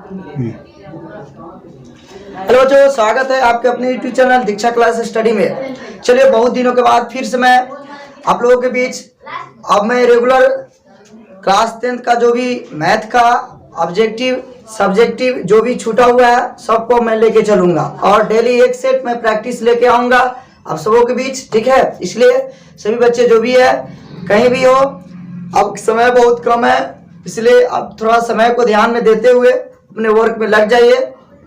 Hello बच्चों, स्वागत है आपके अपने यूट्यूब चैनल दीक्षा क्लास स्टडी में। चलिए, बहुत दिनों के बाद फिर से मैं आप लोगों के बीच अब मैं रेगुलर क्लास 10th का जो भी मैथ का ऑब्जेक्टिव सब्जेक्टिव जो भी छूटा हुआ है सबको मैं लेके चलूंगा और डेली एक सेट मैं प्रैक्टिस लेके आऊंगा आप सबों के बीच, ठीक है। इसलिए सभी बच्चे जो भी है कहीं भी हो, अब समय बहुत कम है, इसलिए आप थोड़ा समय को ध्यान में देते हुए अपने वर्क में लग जाइए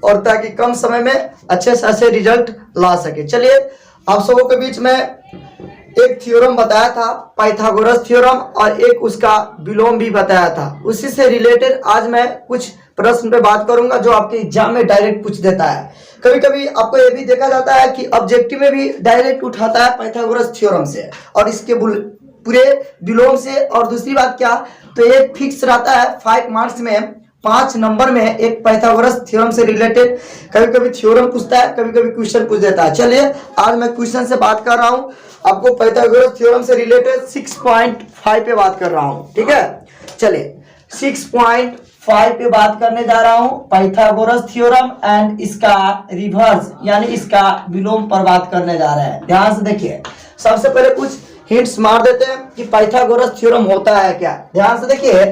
और ताकि कम समय में अच्छे से अच्छे रिजल्ट ला सके। चलिए, आप सबों के बीच में एक थ्योरम बताया था, पाइथागोरस थ्योरम, और एक उसका विलोम भी बताया था। उसी से रिलेटेड आज मैं कुछ प्रश्न पे बात करूंगा जो आपके एग्जाम में डायरेक्ट पूछ देता है। कभी कभी आपको ये भी देखा जाता है कि ऑब्जेक्टिव में भी डायरेक्ट उठाता है पाइथागोरस थ्योरम से और इसके पूरे विलोम से। और दूसरी बात क्या, तो एक फिक्स रहता है 5 मार्क्स में 5 नंबर में एक पाइथागोरस थ्योरम से रिलेटेड कभी कभी थ्योरम पूछता है, कभी कभी क्वेश्चन पूछ देता है। चलिए, आज मैं क्वेश्चन से बात कर रहा हूं, आपको पाइथागोरस थ्योरम से रिलेटेड 6.5 पे बात कर रहा हूं, ठीक है। चलिए, 6.5 पे बात करने जा रहा हूं, पाइथागोरस थ्योरम एंड इसका रिवर्स यानी इसका विलोम पर बात करने जा रहे हैं। ध्यान से देखिए, सबसे पहले कुछ हिंट्स मार देते हैं कि पाइथागोरस थ्योरम होता है क्या। ध्यान से देखिए,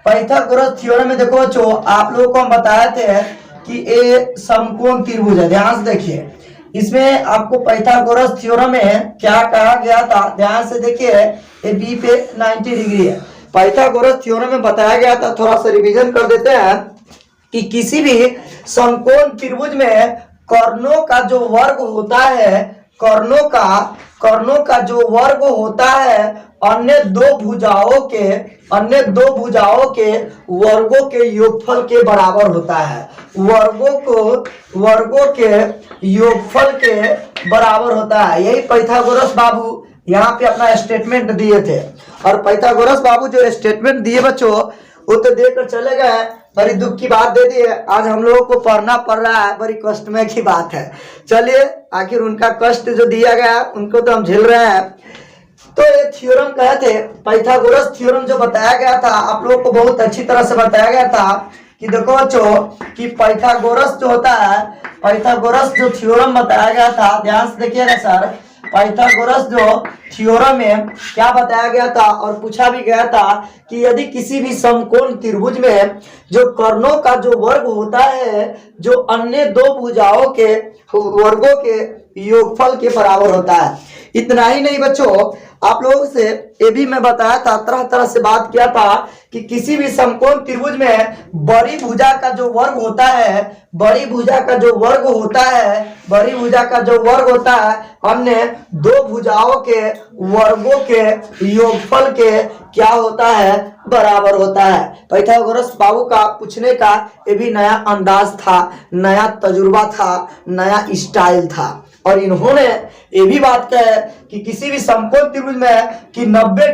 पाइथागोरस थ्योरम में देखो बच्चों, आप लोगों को हम बताए थे कि ए समकोण त्रिभुज है। ध्यान से देखिए, इसमें आपको पाइथागोरस थ्योरम में क्या कहा गया था, ध्यान से देखिए, ए बी पे 90 डिग्री है। पाइथागोरस थ्योरम में बताया गया था, थोड़ा सा रिवीजन कर देते हैं, कि किसी भी समकोण त्रिभुज में कर्णों का जो वर्ग होता है, कर्णों का जो वर्ग होता है अन्य दो भुजाओं के वर्गों के योगफल के बराबर होता है। वर्गों के योगफल के बराबर होता है। यही पाइथागोरस बाबू यहाँ पे अपना स्टेटमेंट दिए थे। और पाइथागोरस बाबू जो स्टेटमेंट दिए बच्चों, वो तो देकर चले गए, बड़ी दुख की बात दे दी है। आज हम लोगों को पढ़ना पड़ रहा है, बड़ी कष्टमय की बात है। चलिए, आखिर उनका कष्ट जो दिया गया उनको तो हम झेल रहे हैं। तो ये थ्योरम कहे थे, पाइथागोरस थ्योरम जो बताया गया था, आप लोगों को बहुत अच्छी तरह से बताया गया था कि देखो बच्चों कि पाइथागोरस जो होता है, पाइथागोरस जो थ्योरम बताया गया था, ध्यान से देखिएगा सर, पाइथागोरस जो थ्योरम में क्या बताया गया था और पूछा भी गया था कि यदि किसी भी समकोण त्रिभुज में जो कर्णों का जो वर्ग होता है जो अन्य दो भुजाओं के वर्गों के योगफल के बराबर होता है। इतना ही नहीं बच्चों, आप लोगों से ये भी मैं बताया था, तरह तरह से बात किया था कि किसी भी समकोण त्रिभुज में बड़ी भुजा का जो वर्ग होता है अन्य दो भुजाओं के वर्गों के योगफल के क्या होता है, बराबर होता है। पाइथागोरस बाबू का पूछने का ये भी नया अंदाज था, नया तजुर्बा था, नया स्टाइल था। और इन्होंने ये भी बात कही कि किसी भी समकोण त्रिभुज में कि 90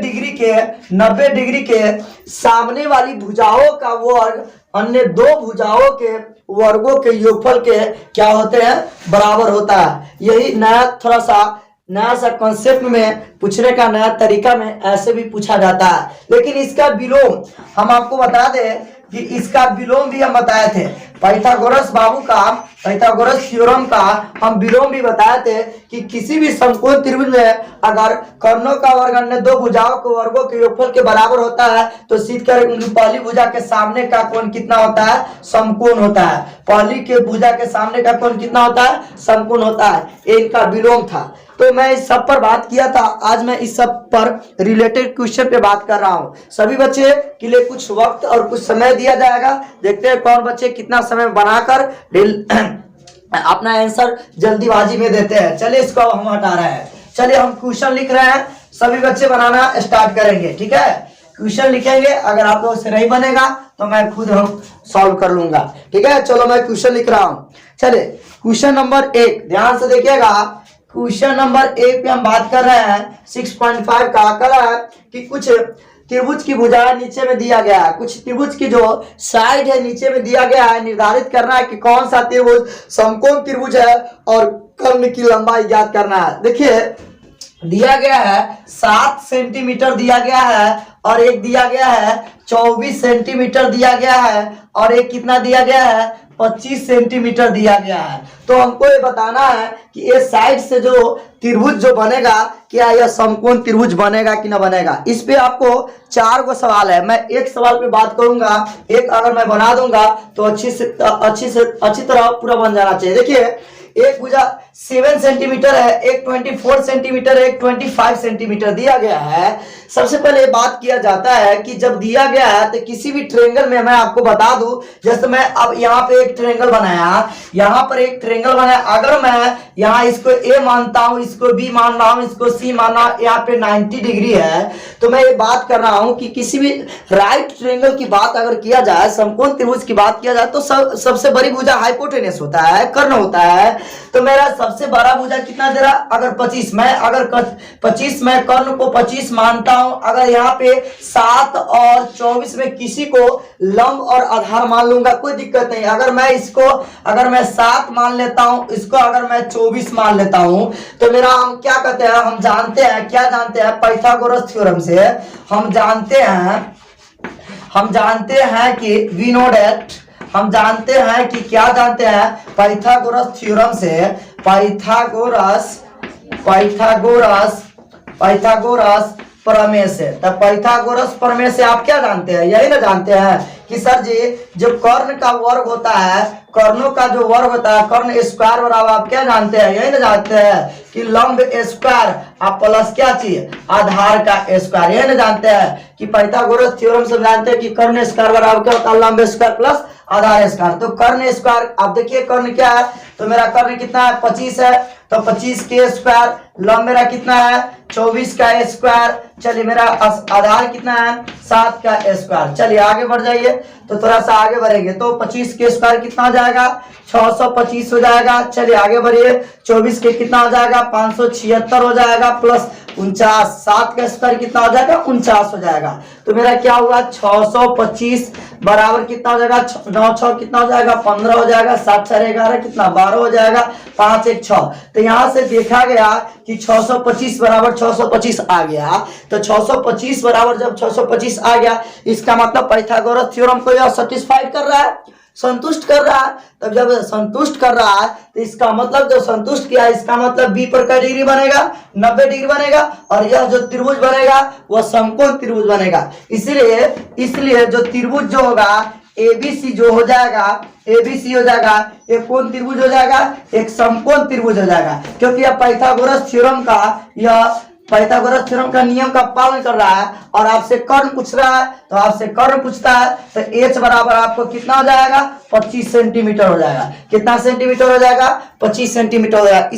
डिग्री के सामने वाली भुजाओं का वर्ग अन्य दो भुजाओं के वर्गों के योगफल के क्या होते हैं, बराबर होता है। यही नया सा कॉन्सेप्ट में पूछने का नया तरीका में ऐसे भी पूछा जाता है। लेकिन इसका विलोम हम आपको बता दें कि इसका विलोम भी हम बताए थे, पाइथागोरस थ्योरम का हम विलोम भी बताए थे कि किसी भी समकोण त्रिभुज में अगर कर्णों का वर्ग अन्य दो भुजाओं के वर्गों के योगफल के बराबर होता है तो सीध कर पहली भुजा के सामने का कोण कितना होता है, समकोण होता है। पहली के भुजा के सामने का कोण कितना होता है, समकोण होता है। ये इनका विलोम था। तो मैं इस सब पर बात किया था, आज मैं इस सब पर रिलेटेड क्वेश्चन पे बात कर रहा हूँ। सभी बच्चे के लिए कुछ वक्त और कुछ समय दिया जाएगा, देखते हैं कौन बच्चे कितना समय बनाकर अपना आंसर जल्दीबाजी में देते हैं। चलिए, इसको हम हटा रहे हैं। चलिए, हम क्वेश्चन लिख रहे हैं, सभी बच्चे बनाना स्टार्ट करेंगे, ठीक है। क्वेश्चन लिखेंगे, अगर आप लोगों से नहीं बनेगा तो मैं खुद हम सॉल्व कर लूंगा, ठीक है। चलो, मैं क्वेश्चन लिख रहा हूँ। चलिए, क्वेश्चन नंबर 1 ध्यान से देखिएगा। क्वेश्चन नंबर 1 पे हम बात कर रहे हैं 6.5 का। कहा है कि कुछ त्रिभुज की भुजाएं नीचे में दिया गया है, कुछ त्रिभुज की जो साइड है नीचे में दिया गया है। निर्धारित करना है कि कौन सा त्रिभुज समकोण त्रिभुज है और कर्ण की लंबाई ज्ञात करना है। देखिए, दिया गया है 7 सेंटीमीटर दिया गया है, और एक दिया गया है 24 सेंटीमीटर दिया गया है, और एक कितना दिया गया है 25 सेंटीमीटर दिया गया है। तो हमको ये बताना है कि ये साइड से जो त्रिभुज जो बनेगा, क्या यह समकोण त्रिभुज बनेगा कि ना बनेगा। इस पे आपको 4 गो सवाल है, मैं एक सवाल पे बात करूंगा, एक अगर मैं बना दूंगा तो अच्छी तरह पूरा बन जाना चाहिए। देखिए एक भुजा 7 सेंटीमीटर है, एक 24 सेंटीमीटर है, एक 25 सेंटीमीटर दिया गया है। सबसे पहले बात किया जाता है कि जब दिया गया है तो किसी भी ट्रायंगल में, मैं आपको बता दूं, जैसे मैं अब यहाँ पे एक ट्रायंगल बनाया, यहाँ पर एक ट्रायंगल बनाया, अगर मैं यहाँ इसको ए मानता हूँ, इसको बी मान रहा हूँ, इसको सी मान रहा हूँ, यहाँ पे 90 डिग्री है, तो मैं ये बात कर रहा हूँ कि किसी भी राइट ट्रायंगल की बात अगर किया जाए, समकोण त्रिभुज की बात किया जाए, तो सबसे बड़ी भुजा हाइपोटेनस होता है, कर्ण होता है। तो मेरा सबसे बड़ा भुजा कितना दे रहा, अगर 25, मैं अगर 25 मैं कर्ण को 25 मानता हूं, अगर यहाँ पे 7 और 24 में किसी को लंब और आधार मान लूंगा, कोई दिक्कत नहीं। अगर मैं इसको, अगर मैं 7 मान लेता हूं, इसको अगर मैं 24 मान लेता हूं, तो मेरा हम क्या कहते हैं, हम जानते हैं, क्या जानते हैं, पाइथागोरस थ्योरम से हम जानते हैं कि वी नो दैट, हम जानते हैं कि क्या जानते हैं, पाइथागोरस थ्योरम से, पाइथागोरस प्रमेय से। तब पाइथागोरस प्रमेय से आप क्या जानते हैं, यही ना जानते हैं कि सर जी जो कर्ण का वर्ग होता है, कर्णों का जो वर्ग होता है, कर्ण स्क्वायर बराबर आप क्या जानते हैं, यही ना जानते हैं कि लंब स्क्वायर आप प्लस क्या चीज, आधार का स्क्वायर, यही ना जानते हैं कि पाइथागोरस थ्योरम से जानते हैं कि कर्ण स्क्वायर बराबर क्या होता है, लंब स्क्वायर प्लस आधार स्क्वायर। तो कर्ण स्क्वायर, आप देखिए कर्ण क्या है, तो मेरा कर्ण कितना है 25 है, तो 25 के स्क्वायर, लंब मेरा कितना है 24 का स्क्वायर, चलिए मेरा आधार कितना है 7 का स्क्वायर। चलिए आगे बढ़ जाइए, तो थोड़ा सा आगे बढ़ेंगे तो 25 के स्क्वायर कितना हो जाएगा 625 हो जाएगा। चलिए आगे बढ़िए, 24 के कितना हो जाएगा 576 हो जाएगा, प्लस 49, 7 का स्क्वायर कितना हो जाएगा 49 हो जाएगा। तो मेरा क्या हुआ 625 बराबर कितना हो जाएगा 9 6 कितना हो जाएगा 15 हो जाएगा, 7 4 11 कितना 12 हो जाएगा, 5 1 6। तो यहाँ से देखा गया कि 625 बराबर 625 आ गया। तो 625 बराबर जब 625 आ गया, इसका मतलब पाइथागोरस थ्योरम को यह सेटिस्फाइड कर रहा है, संतुष्ट कर रहा है। तब जब संतुष्ट कर रहा है तो इसका मतलब जो संतुष्ट किया, इसका मतलब बी पर का डिग्री बनेगा 90 डिग्री बनेगा, और यह जो त्रिभुज बनेगा वह समकोण त्रिभुज बनेगा। इसलिए जो त्रिभुज जो होगा एबीसी जो हो जाएगा, एबीसी हो जाएगा, एक कौन त्रिभुज हो जाएगा, एक समकोण त्रिभुज हो जाएगा, क्योंकि यह पाइथागोरस थ्योरम का नियम का पालन कर रहा है। और आपसे कर्ण पूछ रहा है, तो आपसे कर्ण पूछता है तो h बराबर आपको कितना हो जाएगा 25 सेंटीमीटर हो जाएगा। कितना सेंटीमीटर हो जाएगा 25 सेंटीमीटर हो जाएगा।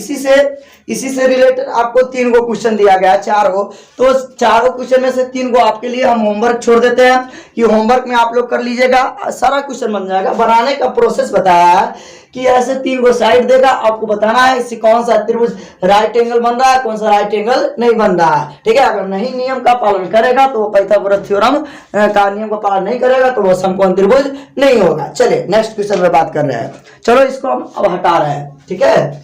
इसी से रिलेटेड आपको 3 गो क्वेश्चन दिया गया है, 4 गो। तो 4 क्वेश्चन में से 3 गो आपके लिए हम होमवर्क छोड़ देते हैं कि होमवर्क में आप लोग कर लीजिएगा, सारा क्वेश्चन बन जाएगा। बनाने का प्रोसेस बताया है कि ऐसे 3 गो साइड देगा, आपको बताना है इससे कौन सा त्रिभुज राइट एंगल बन रहा है, कौन सा राइट एंगल नहीं बन रहा है। ठीक है, अगर नहीं नियम का पालन करेगा तो वो पाइथागोरस थ्योरम का नियम का पालन नहीं करेगा तो वो समकोण त्रिभुज नहीं होगा। चलिए नेक्स्ट क्वेश्चन में बात कर रहे हैं। चलो इसको हम अब हटा रहे हैं, ठीक है।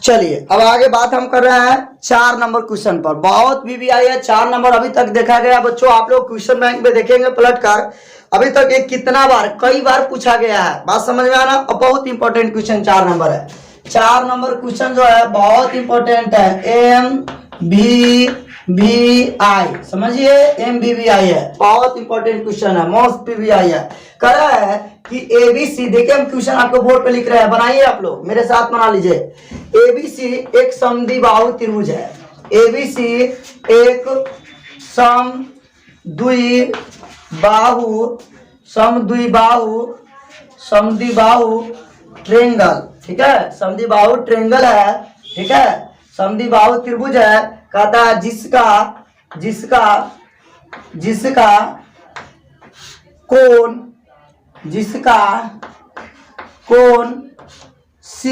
चलिए अब आगे बात हम कर रहे हैं 4 नंबर क्वेश्चन पर। बहुत भी आई है 4 नंबर अभी तक देखा गया। बच्चों आप लोग क्वेश्चन बैंक में देखेंगे पलट कर, अभी तक एक कितना बार, कई बार पूछा गया है, बात समझ में आना। और बहुत इंपॉर्टेंट क्वेश्चन 4 नंबर है। 4 नंबर क्वेश्चन जो है बहुत इंपॉर्टेंट है, MBBI, समझिए MBBI है, बहुत इंपॉर्टेंट क्वेश्चन है, मोस्ट PBI है। कह रहा है कि ABC, देखिए हम क्वेश्चन आपको बोर्ड पे लिख रहे हैं, बनाइए आप लोग मेरे साथ बना लीजिए। ABC एक समद्विबाहु त्रिभुज है, ABC एक समद्विबाहु ट्रायंगल, ठीक है, समद्विबाहु ट्रायंगल है, ठीक है, समद्विबाहु त्रिभुज है। कहता है जिसका कोण C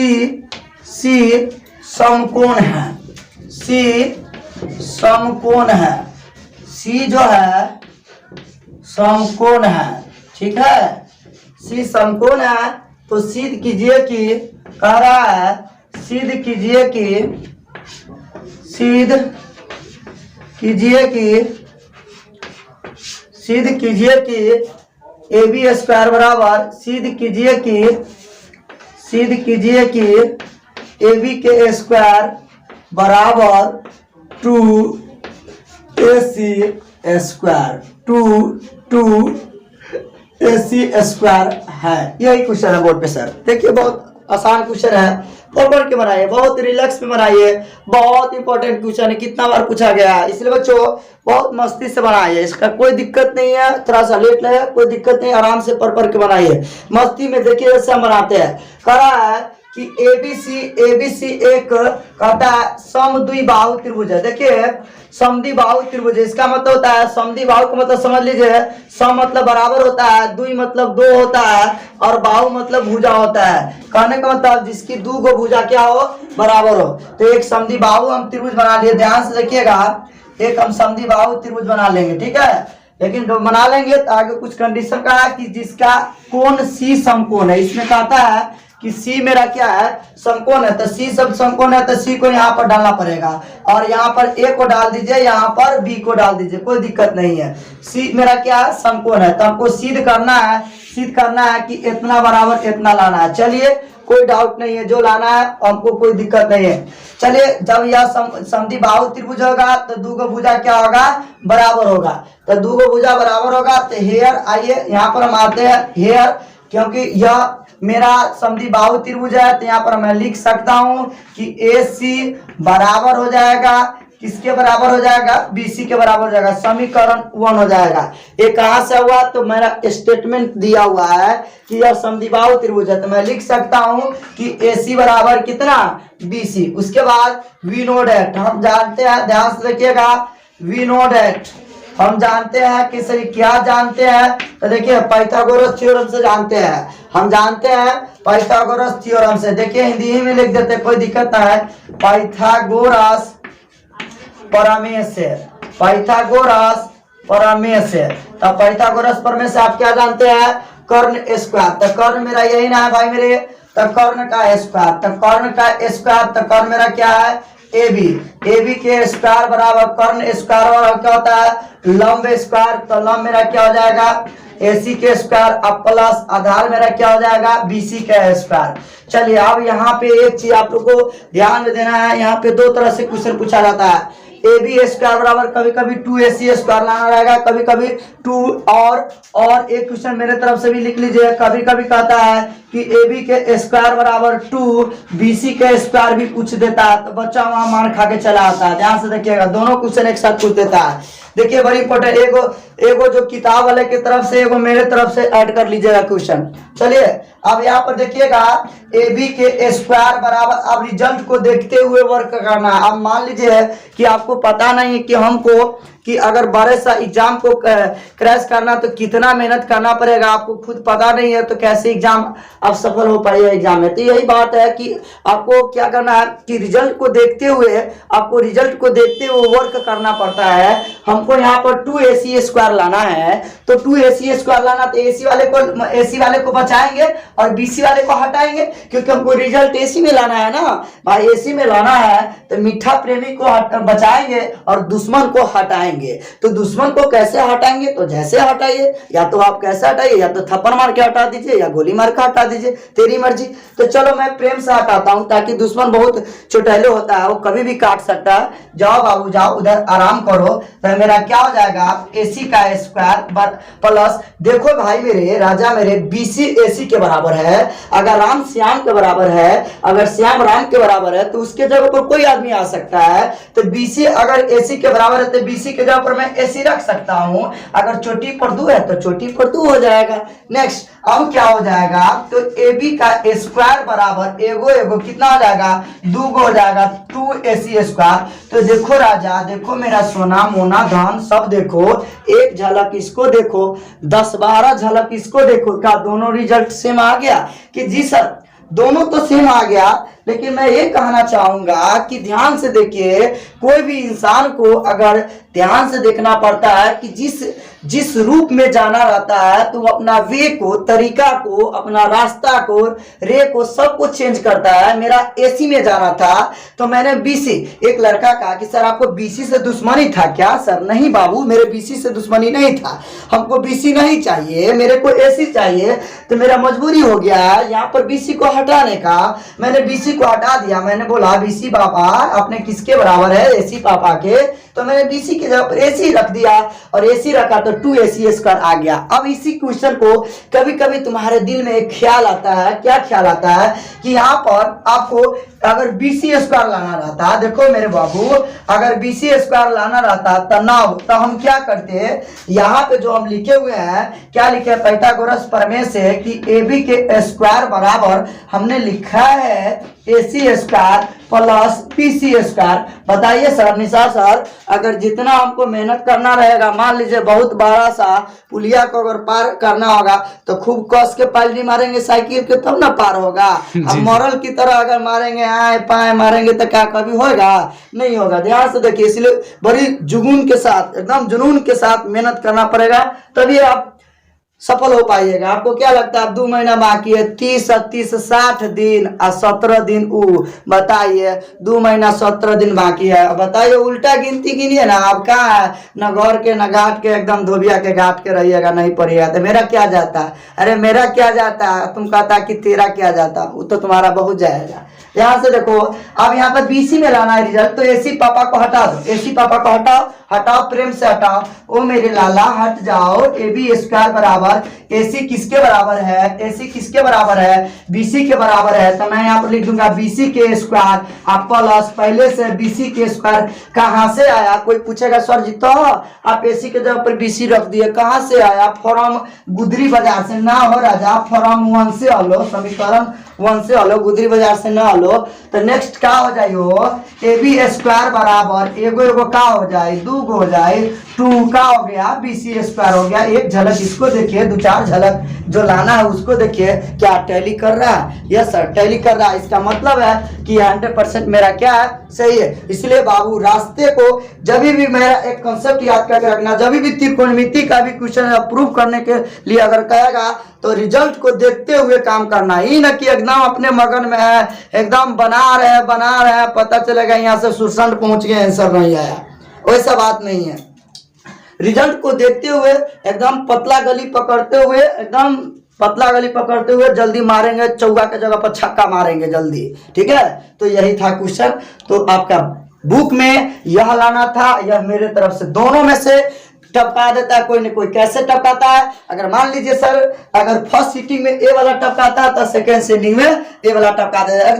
समकोण है, C समकोण है, C जो है समकोण है, ठीक है। सी समकोण है तो सिद्ध कीजिए कि, कह रहा है सिद्ध कीजिए कि ए बी स्क्वायर बराबर, सिद्ध कीजिए कि ए बी के स्क्वायर बराबर 2AC स्क्वायर, 2AC स्क्वायर है। यही क्वेश्चन है बोर्ड पे सर। देखिए बहुत आसान क्वेश्चन है, पढ़ के बनाइए, बहुत रिलैक्स में बनाइए, बहुत इंपॉर्टेंट क्वेश्चन है, कितना बार पूछा गया है, इसलिए बच्चों बहुत मस्ती से बनाइए, इसका कोई दिक्कत नहीं है। थोड़ा सा लेट लगे कोई दिक्कत नहीं, आराम से पढ़ के बनाइए, मस्ती में। देखिए जैसे हम बनाते हैं, कह रहा है कि एबीसी एक कहता है समद्विबाहु त्रिभुज है। देखिए समद्विबाहु त्रिभुज, इसका मतलब होता है समद्विबाहु का मतलब समझ लीजिए, सम मतलब बराबर होता है, द्वि मतलब दो होता है, और बाहु मतलब भुजा होता है। कहने का मतलब जिसकी दो गो भुजा क्या हो, बराबर हो। तो एक समद्विबाहु हम त्रिभुज बना लिए, ध्यान से देखिएगा, एक हम समद्विबाहु त्रिभुज बना लेंगे, ठीक है। लेकिन जब बना लेंगे तो आगे कुछ कंडीशन का है कि जिसका कोण सी समकोण है। इसमें कहता है कि सी मेरा क्या है, समकोण है, तो सी सब समकोण है, तो सी को यहाँ पर डालना पड़ेगा, और यहाँ पर ए को डाल दीजिए, यहाँ पर बी को डाल दीजिए, कोई दिक्कत नहीं है। सी मेरा क्या है, समकोण है, तो हमको सिद्ध करना है कि इतना बराबर इतना लाना है। चलिए कोई डाउट नहीं है, जो लाना है हमको कोई दिक्कत नहीं है। चलिए जब यह समद्विबाहु त्रिभुज होगा तो दो गो भुजा क्या होगा, बराबर होगा। तो दो गो भुजा बराबर होगा, तो हेयर आइए यहाँ पर हम आते हैं हेयर, क्योंकि यह मेरा समद्विबाहु त्रिभुज है, तो यहाँ पर मैं लिख सकता हूँ कि AC बराबर हो जाएगा, किसके बराबर हो जाएगा, BC के बराबर हो जाएगा। समीकरण 1 हो जाएगा। ये कहाँ से हुआ, तो मेरा स्टेटमेंट दिया हुआ है कि यह समद्विबाहु त्रिभुज है, तो मैं लिख सकता हूँ कि AC बराबर कितना, BC। उसके बाद V नोट एट हम जानते हैं, ध्यान से देखिएगा, V नोट एट हम जानते हैं कि सही क्या जानते हैं, तो देखिए पाइथागोरस थ्योरम से जानते हैं, हम जानते हैं पाइथागोरस थ्योरम से। देखिए हिंदी ही में लिख देते हैं, कोई दिक्कत ना है। पाइथागोरस प्रमेय से, पाइथागोरस प्रमेय से, तो पाइथागोरस प्रमेय से आप क्या जानते हैं, कर्ण स्क्वायर। तो कर्ण मेरा यही ना है भाई मेरे, तो कर्ण का स्क्वायर, तो कर्ण का स्क्वायर, तो कर्ण मेरा क्या है, AB के स्क्वायर बराबर कर्ण स्क्वायर, और क्या होता है, लंब स्क्वायर, तो लंब मेरा क्या हो जाएगा, AC के स्क्वायर, अब प्लस आधार मेरा क्या हो जाएगा, BC का स्क्वायर। चलिए अब यहाँ पे एक चीज आप लोग को ध्यान में देना है, यहाँ पे दो तरह से क्वेश्चन पूछा जाता है। AB स्क्वायर बराबर कभी कभी 2AC स्क्वायर लाना रहेगा, कभी कभी 2, और एक क्वेश्चन मेरे तरफ से भी लिख लीजिए, कभी कभी कहता है कि AB के स्क्वायर बराबर 2 BC के स्क्वायर भी पूछ देता है, तो बच्चा वहां मार खा के चला आता है। ध्यान से देखिएगा, दोनों क्वेश्चन एक साथ पूछ देता है। देखिए बड़ी इंपॉर्टेंट, एगो जो किताब वाले की तरफ से, एगो मेरे तरफ से ऐड कर लीजिएगा क्वेश्चन। चलिए अब यहाँ पर देखिएगा, AB के स्क्वायर बराबर, अब रिजल्ट को देखते हुए वर्क करना है। अब मान लीजिए कि आपको पता नहीं कि हमको कि अगर बड़े सा एग्जाम को क्रैश करना तो कितना मेहनत करना पड़ेगा, आपको खुद पता नहीं है, तो कैसे एग्जाम आप सफल हो पाएगा एग्जाम में। तो यही बात है कि आपको क्या करना है कि रिजल्ट को देखते हुए, आपको रिजल्ट को देखते हुए वर्क करना पड़ता है। हमको यहाँ पर 2AC स्क्वायर लाना है, तो 2AC स्क्वायर लाना, तो AC वाले को बचाएंगे और BC वाले को हटाएंगे, क्योंकि हमको रिजल्ट AC में लाना है ना भाई, AC में लाना है, तो मीठा प्रेमी को बचाएंगे और दुश्मन को हटाएंगे। तो दुश्मन को कैसे हटाएंगे, तो जैसे हटाइए, या तो आप कैसे हटाइए, या तो थप्पड़ मार के हटा दीजिए, या गोली मार के हटा दीजिए, तेरी मर्जी। तो चलो मैं प्रेम से हटाता हूं, ताकि दुश्मन बहुत चुटैले होता है, वो कभी भी काट सकता है। जाओ बाबू जाओ, उधर आराम करो। तो मेरा क्या हो जाएगा, AC का स्क्वायर प्लस, देखो भाई मेरे राजा मेरे, BC AC के बराबर है। अगर राम श्याम के बराबर है, अगर श्याम राम के बराबर है, तो उसके जगह पर कोई आदमी आ सकता है। तो BC अगर AC के बराबर है, तो BC के जगह पर मैं AC रख सकता हूं। अगर चोटी पर 2 है, तो चोटी पर 2 हो जाएगा। नेक्स्ट अब क्या हो जाएगा, तो AB का स्क्वायर बराबर एगो कितना हो जाएगा, 2 हो जाएगा, 2AC स्क्वायर। तो देखो राजा, देखो मेरा सोना मोना धन सब देखो, एक झलक इसको देखो, 10-12 झलक इसको देखो। क्या दोनों रिजल्ट सेम आ गया, कि जी सर दोनों तो सेम आ गया, लेकिन मैं ये कहना चाहूंगा कि ध्यान से देखिए, कोई भी इंसान को अगर ध्यान से देखना पड़ता है कि जिस रूप में जाना रहता है तो वो अपना वे को, तरीका को, अपना रास्ता को, रे को, सब कुछ चेंज करता है। मेरा एसी में जाना था तो मैंने बीसी, एक लड़का कहा कि सर आपको बीसी से दुश्मनी था क्या? सर नहीं बाबू, मेरे बीसी से दुश्मनी नहीं था, हमको बीसी नहीं चाहिए, मेरे को एसी चाहिए। तो मेरा मजबूरी हो गया यहाँ पर बीसी को हटाने का। मैंने बीसी को हटा दिया। मैंने बोला बीसी पापा अपने किसके बराबर है? एसी पापा के। तो मैंने बीसी की जगह पर एसी रख दिया और एसी रखा तो 2AC² आ गया। अब इसी क्वेश्चन को कभी कभी तुम्हारे दिल में एक ख्याल आता है। क्या ख्याल आता है? कि यहाँ पर आपको अगर BC² लाना रहता, देखो मेरे बाबू, अगर BC² लाना रहता तनाव, तो हम क्या करते? यहाँ पे जो हम लिखे हुए हैं, क्या लिखे? पाइथागोरस प्रमेय से कि AB के स्क्वायर बराबर हमने लिखा है AC² प्लस BC²। बताइए सर, निशा सर, अगर जितना हमको मेहनत करना रहेगा, मान लीजिए बहुत बड़ा सा पुलिया को अगर पार करना होगा तो खूब कस के पालनी मारेंगे साइकिल के, तब ना पार होगा। अब मॉरल की तरह अगर मारेंगे, आए पाए मारेंगे तो क्या कभी होगा? नहीं होगा। ध्यान से देखिए, इसलिए बड़ी जुनून के साथ, एकदम जुनून के साथ मेहनत करना पड़ेगा, तभी आप सफल हो पाइएगा। आपको क्या लगता है? 2 महीना बाकी है, 30 30 60 दिन और 17 दिन बताइए, 2 महीना 17 दिन बाकी है। बताइए, उल्टा गिनती गिनिए ना। आप कहाँ है? न गौर के न घाट के, एकदम धोबिया के घाट के रहिएगा, नहीं पड़ेगा। तो मेरा क्या जाता है? अरे मेरा क्या जाता है? तुम कहता कि तेरा क्या जाता? वो तो तुम्हारा बहुत जाएगा। यहाँ से देखो, अब यहाँ पर BC में लाना है रिजल्ट, तो AC पापा को हटा दो, AC पापा को हटाओ, हटाओ, प्रेम से हटाओ। ओ मेरे लाला हट जाओ। AB² बराबर AC किसके बराबर है? AC किसके बराबर है? BC के बराबर है। तो मैं यहाँ पर लिख दूंगा BC के स्क्वायर आप प्लस, पहले से BC के स्क्वायर कहाँ से आया? कोई पूछेगा सर जी तो आप AC के जगह पर BC रख दिए, कहाँ से आया? फॉर्म गुदरी बाजार से ना हो राजा, फॉर्म 1 से हलो, समीकरण 1 से हलो, गुदरी बाजार से ना हलो। तो नेक्स्ट क्या हो जाए? AB² बराबर एगो एगो का हो जाए, 2 हो जाए, 2 का हो गया, BC² हो गया। एक झलक इसको देखिए, 2-4 झलक जो लाना है उसको देखिए, क्या टैली कर रहा है? यस सर, टैली कर रहा है। इसका मतलब है कि 100% मेरा क्या है? सही है। इसलिए बाबू, रास्ते को जब भी मेरा एक कॉन्सेप्ट याद करके रखना, जब भी त्रिकोणमिति का भी क्वेश्चन अप्रूव करने के लिए अगर कहेगा तो रिजल्ट को देखते हुए काम करना, ही ना कि एकदम अपने मगन में है, एकदम बना रहे, पता चलेगा यहाँ से सुरसंड पहुंच गए, आंसर नहीं आया। वैसा बात नहीं है। रिजल्ट को देखते हुए एकदम पतला गली पकड़ते हुए जल्दी मारेंगे, चौका के जगह पर छक्का मारेंगे जल्दी। ठीक है, तो यही था क्वेश्चन। तो आपका बुक में यह लाना था, यह मेरे तरफ से, दोनों में से टपका देता है कोई न कोई। कैसे टपकाता है? अगर मान लीजिए सर, अगर फर्स्ट सीटिंग में ए वाला टपकाता है तो सेकेंड सीटिंग में ए वाला टपका देता है।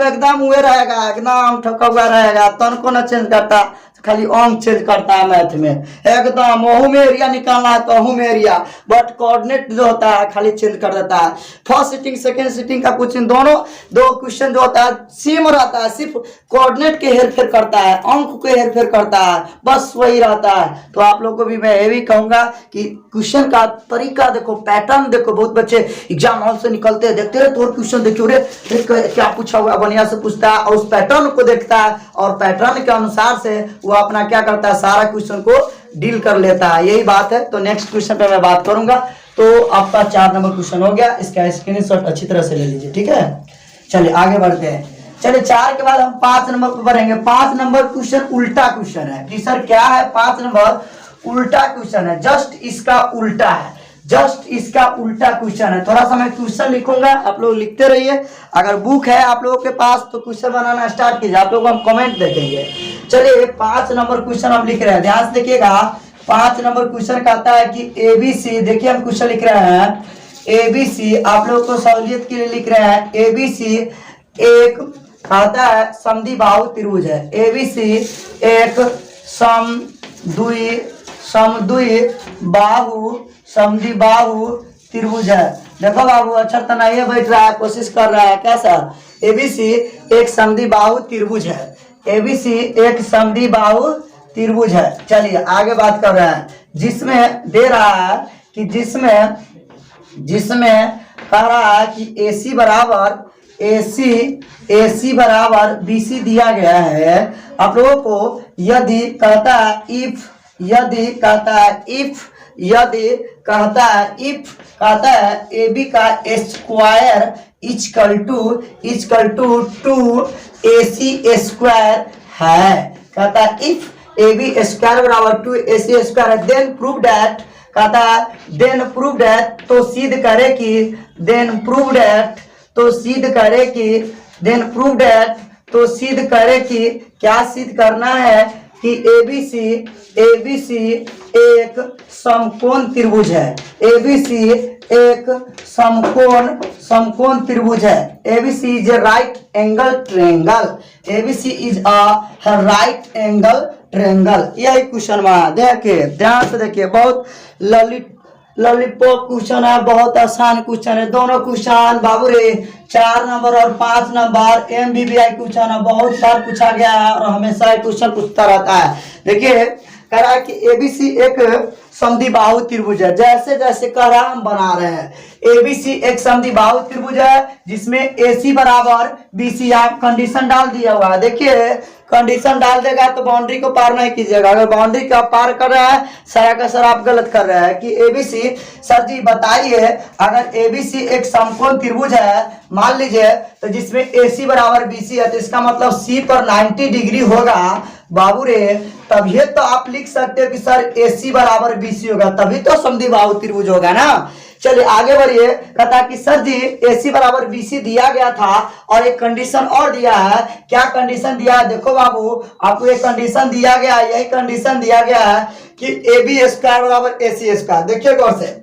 एकदम हुए रहेगा, एकदम ठपका हुआ रहेगा, तन को न चेंज करता, खाली अंक चेंज करता है मैथ में। एकदम ओहू में एरिया निकालना है तो ओहू में एरिया, बट कोऑर्डिनेट जो होता है खाली चेंज कर देता है। फर्स्ट सीटिंग सेकंड सीटिंग का क्वेश्चन, दोनों दो क्वेश्चन जो होता है सेम रहता है, सिर्फ कोऑर्डिनेट के हेरफेर करता है, अंक के हेरफेर करता है, बस वही रहता है। तो आप लोग को भी मैं ये भी कहूंगा कि क्वेश्चन का तरीका देखो, पैटर्न देखो। बहुत बच्चे एग्जाम हॉल से निकलते हैं, देखते हैं तो क्वेश्चन देखियो, रे क्या पूछा हुआ, बढ़िया से पूछता है और उस पैटर्न को देखता है और पैटर्न के अनुसार से वो अपना क्या करता है, सारा क्वेश्चन को डील कर लेता है। यही बात है। तो नेक्स्ट क्वेश्चन पे मैं बात करूंगा। तो आपका 4 नंबर क्वेश्चन हो गया, इसका स्क्रीनशॉट अच्छी तरह से ले लीजिए। ठीक है, चलिए आगे बढ़ते हैं। चलिए 4 के बाद हम 5 नंबर पर बढ़ेंगे। 5 नंबर क्वेश्चन उल्टा क्वेश्चन है कि सर क्या है? 5 नंबर उल्टा क्वेश्चन है, जस्ट इसका उल्टा है, जस्ट इसका उल्टा क्वेश्चन है। थोड़ा सा मैं क्वेश्चन लिखूंगा, आप लोग लिखते रहिए। अगर बुक है आप लोगों के पास तो क्वेश्चन बनाना स्टार्ट कीजिए, आप लोग हम कमेंट देखेंगे। चलिए 5 नंबर क्वेश्चन हम लिख रहे हैं, ध्यान से देखिएगा। 5 नंबर क्वेश्चन कहता है कि ABC, देखिए हम क्वेश्चन लिख रहे हैं ABC, आप लोगों को सहूलियत के लिए लिख रहे हैं। ABC एक कहता है समद्विबाहु त्रिभुज है। ABC एक समद्विबाहु त्रिभुज है। देखो बाबू, अच्छा तो नहीं बैठ रहा है, कोशिश कर रहा है कैसा? ABC एक समद्विबाहु त्रिभुज है। ABC एक समद्विबाहु त्रिभुज है। चलिए आगे बात कर रहे हैं, जिसमें दे रहा है कि जिसमें कह रहा है कि AC बराबर AC बराबर BC दिया गया है। आप लोगों को यदि कहता है इफ AB का square equal to 2AC square है। कहता है इफ AB स्क्वायर बराबर 2AC स्क्वायर है, देन प्रूव दैट, कहता है देन प्रूव दैट, तो सिद्ध करे कि, क्या सिद्ध करना है कि ABC एक समकोण त्रिभुज है। ABC एक समकोण त्रिभुज है। ABC is a right angle triangle. ABC is a right angle triangle. यही क्वेश्चन में देखिए, ध्यान से देखिए, बहुत लॉलीपॉप क्वेश्चन है, बहुत आसान क्वेश्चन है। दोनों क्वेश्चन बाबू रे 4 नंबर और 5 नंबर MBBI क्वेश्चन है, बहुत बार पूछा गया है और हमेशा क्वेश्चन पूछता रहता है। देखिए कह रहा है कि ABC एक समद्विबाहु त्रिभुज है। जैसे जैसे कह रहा हम बना रहे हैं। ABC एक समद्विबाहु त्रिभुज है जिसमें AC बराबर BC, आप कंडीशन डाल दिया हुआ है। देखिए कंडीशन डाल देगा तो बाउंड्री को पार नहीं कीजिएगा। अगर बाउंड्री का पार कर रहा है सारा का सारा आप गलत कर रहे हैं। कि ABC, सर जी बताइए, अगर ABC एक समकोण त्रिभुज है मान लीजिए, तो जिसमें AC बराबर BC है, तो इसका मतलब C पर 90 डिग्री होगा बाबू रे, तभी तो आप लिख सकते हो कि सर AC बराबर BC होगा, तभी तो समद्विबाहु त्रिभुज होगा ना। चलिए आगे बढ़िए। कहता कि सर जी AC बराबर BC दिया गया था और एक कंडीशन और दिया है। क्या कंडीशन दिया है? देखो बाबू, आपको एक कंडीशन दिया गया है, यही कंडीशन दिया गया है कि AB स्क्वायर बराबर AC स्क्वायर। देखिए गौर से,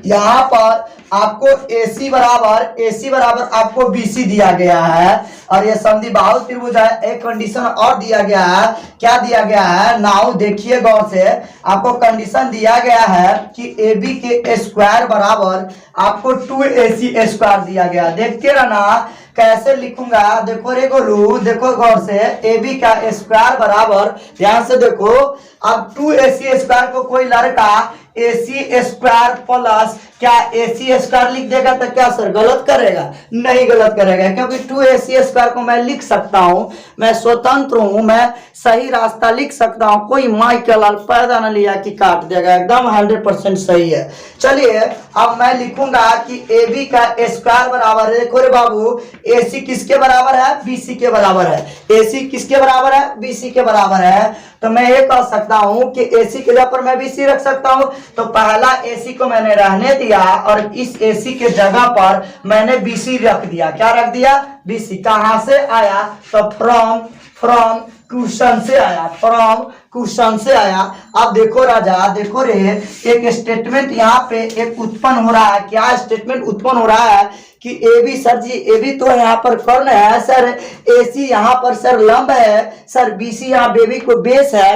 यहाँ पर आपको AC बराबर आपको BC दिया गया है और ये समद्विबाहु त्रिभुज है। एक कंडीशन और दिया गया है। क्या दिया गया है? नाउ देखिए गौर से, आपको कंडीशन दिया गया है कि AB के स्क्वायर बराबर आपको 2AC स्क्वायर दिया गया। देखते रहना कैसे लिखूंगा। देखो रे गोलू, देखो गौर से, AB का स्क्वायर बराबर, ध्यान से देखो, अब 2AC स्क्वायर को कोई लड़का AC स्क्वायर प्लस क्या AC स्क्वायर लिख देगा तो क्या सर गलत करेगा? नहीं गलत करेगा, क्योंकि 2AC स्क्वायर को मैं लिख सकता हूं, मैं स्वतंत्र हूं, मैं सही रास्ता लिख सकता हूं। कोई माई के लाल पैदा न लिया कि काट देगा, एकदम 100% सही है। चलिए अब मैं लिखूंगा कि AB का स्क्वायर बराबर, देखो रे बाबू, AC किसके बराबर है? BC के बराबर है। AC किसके बराबर है? BC के बराबर है। तो मैं ये कह सकता हूं कि AC के जगह पर मैं BC रख सकता हूं। तो पहला AC को मैंने रहने दिया और इस AC के जगह पर मैंने BC रख दिया। क्या रख दिया? BC। कहां से आया? तो फ्रॉम क्वेश्चन से आया, फ्रॉम क्वेश्चन से आया। अब देखो राजा, देखो रे, एक स्टेटमेंट यहाँ पे एक उत्पन्न हो रहा है। क्या स्टेटमेंट उत्पन्न हो रहा है कि AB, सर जी AB तो यहाँ पर कर्ण है सर, AC यहाँ पर सर लंब है सर, BC यहाँ बेबी को बेस है।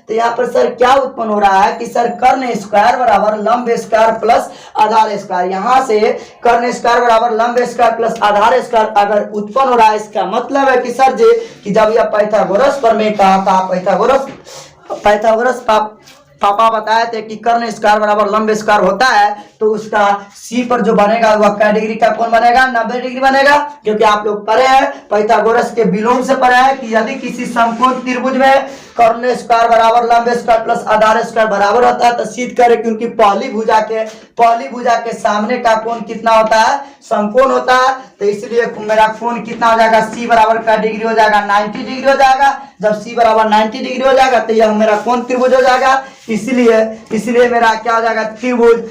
तो यहाँ पर सर क्या उत्पन्न हो रहा है कि सर कर्ण स्क्वायर बराबर लंब स्क्वायर प्लस आधार स्क्वायर। यहाँ से कर्ण स्क्वायर बराबर लंब स्क्वायर प्लस आधार स्क्वायर अगर उत्पन्न हो रहा है, इसका मतलब है कि सर जी कि जब यह पाइथागोरस पर मैं कहा था, पाइथागोरस पापा बताए थे कि कर्ण स्क्वायर बराबर लंब स्क्वायर होता है, तो उसका C पर जो बनेगा वह क्या डिग्री का कोण बनेगा? 90 डिग्री बनेगा। क्योंकि आप लोग पढ़े हैं, पाइथागोरस के विलोम से पढ़े हैं कि यदि किसी समकोण त्रिभुज में कर्ण स्क्वायर बराबर लंब स्क्वायर प्लस आधार स्क्वायर बराबर होता है, तो सिद्ध करें कि उनकी पहली भुजा के सामने का कोण कितना होता है? समकोण होता है। तो इसलिए मेरा कोण कितना हो जाएगा? C बराबर का डिग्री हो जाएगा 90 डिग्री हो जाएगा। जब C बराबर 90 डिग्री हो जाएगा तो यह मेरा कोण त्रिभुज हो जाएगा। इसलिए मेरा क्या हो जाएगा? त्रिभुज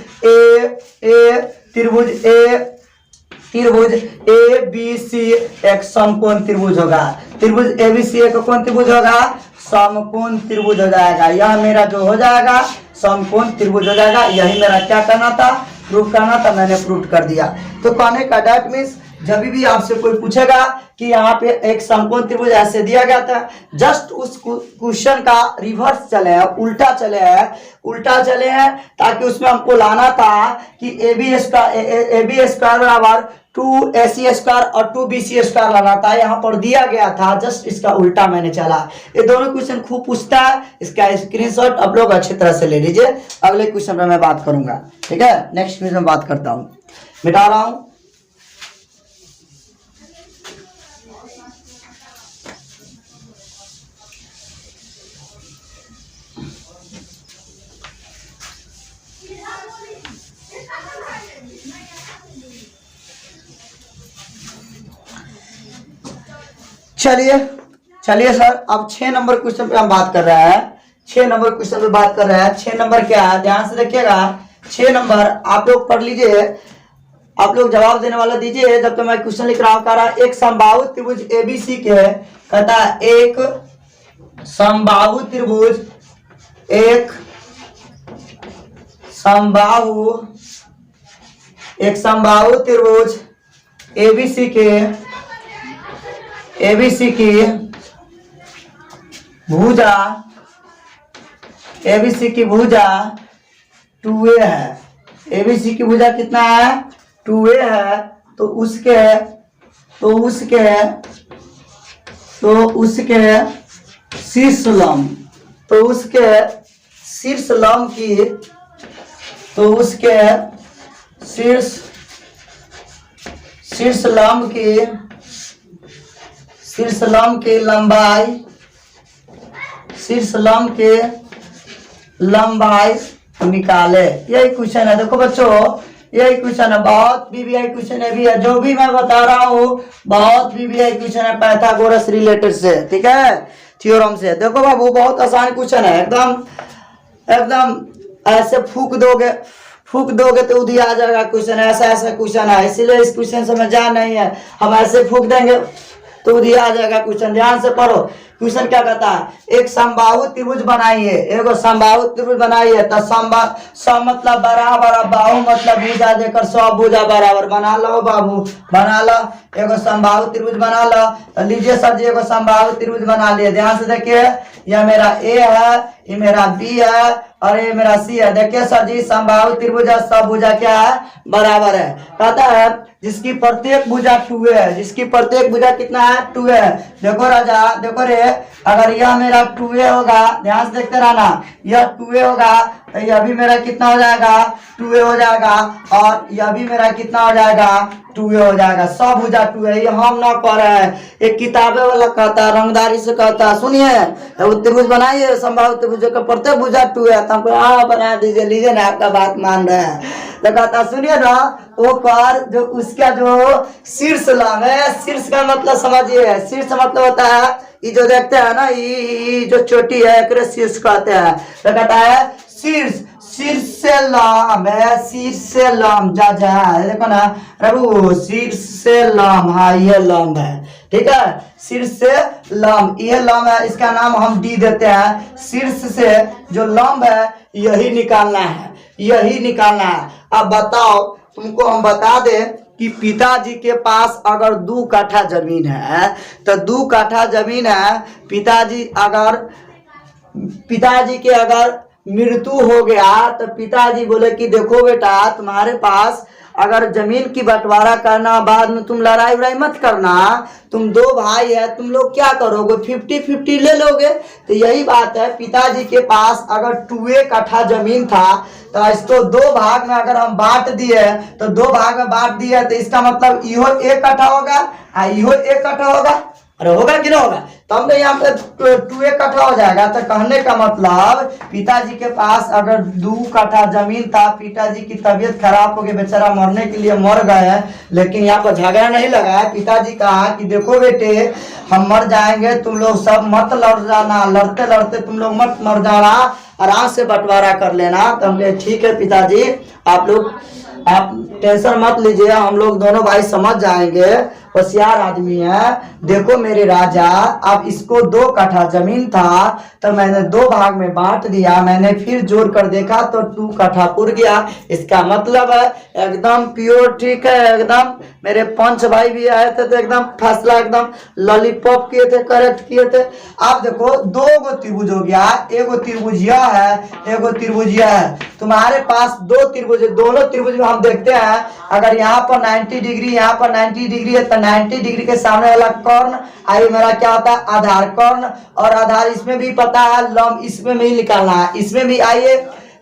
ABC एक समकोण त्रिभुज होगा। त्रिभुज ABC एक कौन त्रिभुज होगा? समकोण त्रिभुज हो जाएगा। यह मेरा जो हो जाएगा समकोण त्रिभुज हो जाएगा। यही मेरा क्या करना था? प्रूफ करना था, मैंने प्रूफ कर दिया। तो कहने का दैट मीन्स जब भी आपसे कोई पूछेगा कि यहाँ पे एक समकोण त्रिभुज ऐसे दिया गया था, जस्ट उस क्वेश्चन का रिवर्स चले हैं, उल्टा चले हैं ताकि उसमें हमको लाना था कि AB स्क्वायर बराबर 2AC स्क्वायर और 2BC स्क्वायर लाना था। यहाँ पर दिया गया था, जस्ट इसका उल्टा मैंने चला। ये दोनों क्वेश्चन खूब पूछता है, इसका स्क्रीनशॉट आप लोग अच्छी तरह से ले लीजिए। अगले क्वेश्चन पर मैं बात करूंगा, ठीक है? नेक्स्ट क्वेश्चन में बात करता हूँ, मिटा रहा हूँ। चलिए सर, अब 6 नंबर क्वेश्चन पे हम बात कर रहे हैं। 6 नंबर क्वेश्चन पे बात कर रहे हैं। 6 नंबर क्या है, ध्यान से देखिएगा। 6 नंबर आप लोग पढ़ लीजिए, आप लोग जवाब देने वाला दीजिए जब तक मैं क्वेश्चन लिख रहा हूं। कह रहा एक समबाहु त्रिभुज एबीसी के, कहता है एक समबाहु त्रिभुज, एक समबाहु त्रिभुज एबीसी की भुजा 2a है। एबीसी की भुजा कितना है, 2a है। तो उसके शीर्ष लंब की लंबाई निकाले। यही क्वेश्चन है। देखो बच्चों, यही क्वेश्चन है, बहुत वीवीआई क्वेश्चन है भी है। जो भी मैं बता रहा हूँ बहुत वीवीआई क्वेश्चन है, पाइथागोरस रिलेटेड से, ठीक है, थ्योरम से। देखो बाबू, बहुत आसान क्वेश्चन है, एकदम ऐसे फूक दोगे तो उधर आ जाएगा क्वेश्चन। ऐसा क्वेश्चन है, इसीलिए इस क्वेश्चन से मैं जान नहीं है। हम ऐसे फूक देंगे तो उधर आ जाएगा क्वेश्चन। ध्यान से पढ़ो, क्वेश्चन क्या कहता है, एक समबाहु त्रिभुज बनाइए, एगो समबाहु त्रिभुज बनाइए। तो सम मतलब बराबर, बाहु मतलब भुजा, देकर सब भुजा बराबर। बना लो बाबू, बना लो, एगो समबाहु त्रिभुज बना लो। तो लीजिए सर जी, एगो समबाहु त्रिभुज बना लिए। ध्यान से देखिए, यह मेरा ए है, ये मेरा बी है और ये मेरा सी है। देखिए सर जी, समबाहु त्रिभुज सब भुजा क्या है, बराबर है। कहता है जिसकी प्रत्येक भुजा 2a है, जिसकी प्रत्येक भुजा कितना है, 2a है। देखो राजा, देखो रे, अगर यह मेरा 2a होगा, ध्यान से देखते रहना, यह 2a होगा तो यह भी मेरा कितना हो जाएगा, 2a हो जाएगा। और यह भी मेरा कितना हो जाएगा, 2a हो जाएगा। सब भुजा 2a। ये हम ना कह रहे हैं, एक किताबे वाला कहता है, रंगदारी से कहता है। सुनिए, त्रिभुज बनाइए, समबाहु त्रिभुज का प्रत्येक भुजा 2a है। तो हमको बना दीजिए, लीजिए ना, आपका बात मान रहे हैं। तो कहता सुनिए ना, वो कर जो उसका जो शीर्ष लंब है, शीर्ष का मतलब समझिए, शीर्ष मतलब होता है ये जो देखते हैं ना, ये जो चोटी है, एक शीर्ष कहते हैं। तो कहता है शीर्ष से लंब है, शीर्ष से लंब जा देखो ना प्रभु, शीर्ष से लंब, हाँ ये लंब है, ठीक है, शीर्ष से लंब, ये लंब है, इसका नाम हम डी देते हैं। शीर्ष से जो लंब है यही निकालना है। अब बताओ, तुमको हम बता दें कि पिताजी के पास अगर 2 कट्ठा जमीन है, तो 2 कट्ठा जमीन है, पिताजी के अगर मृत्यु हो गया तो पिताजी बोले कि देखो बेटा, तुम्हारे पास अगर जमीन की बंटवारा करना, बाद में तुम लड़ाई वड़ाई मत करना, तुम 2 भाई है, तुम लोग क्या करोगे, 50-50 ले लोगे। तो यही बात है, पिताजी के पास अगर 2a कट्ठा जमीन था तो इसको 2 भाग में अगर हम बांट दिए, तो 2 भाग में बांट दिए, तो इसका मतलब इहो 1 कट्ठा होगा और इहो 1 कट्ठा होगा। अरे होगा कि नहीं होगा, तब तो यहाँ पे 2a कट्ठा हो जाएगा। तो कहने का मतलब, पिताजी के पास अगर 2 कट्ठा जमीन था, पिताजी की तबीयत खराब हो गई, बेचारा मरने के लिए मर गए, लेकिन यहाँ पर झगड़ा नहीं लगा। पिताजी कहा कि देखो बेटे, हम मर जाएंगे, तुम लोग सब मत लड़ जाना, लड़ते लड़ते तुम लोग मत मर जाना, आराम से बंटवारा कर लेना। तो हमने ठीक है पिताजी, आप टेंशन मत लीजिए, हम लोग दोनों भाई समझ जाएंगे, होशियार आदमी है। देखो मेरे राजा, अब इसको 2 कट्ठा जमीन था तो मैंने 2 भाग में बांट दिया, मैंने फिर जोड़ कर देखा तो 2 कट्ठा पुर गया। इसका मतलब है एकदम प्योर, ठीक है, एकदम। मेरे 5 भाई भी आए थे तो एकदम फैसला एकदम लॉलीपॉप किए थे, करेक्ट किए थे। आप देखो 2 गो त्रिभुज हो गया, एगो त्रिभुज यह है, एगो त्रिभुज यह है। तुम्हारे पास 2 त्रिभुज, दोनों त्रिभुज में हम देखते हैं, अगर यहाँ पर 90 डिग्री, यहाँ पर 90 डिग्री है, तो 90 डिग्री के सामने वाला कर्ण, आई मेरा क्या होता है, आधार कर्ण, और आधार इसमें भी पता है, लंब इसमें भी निकालना है, इसमें भी आइए,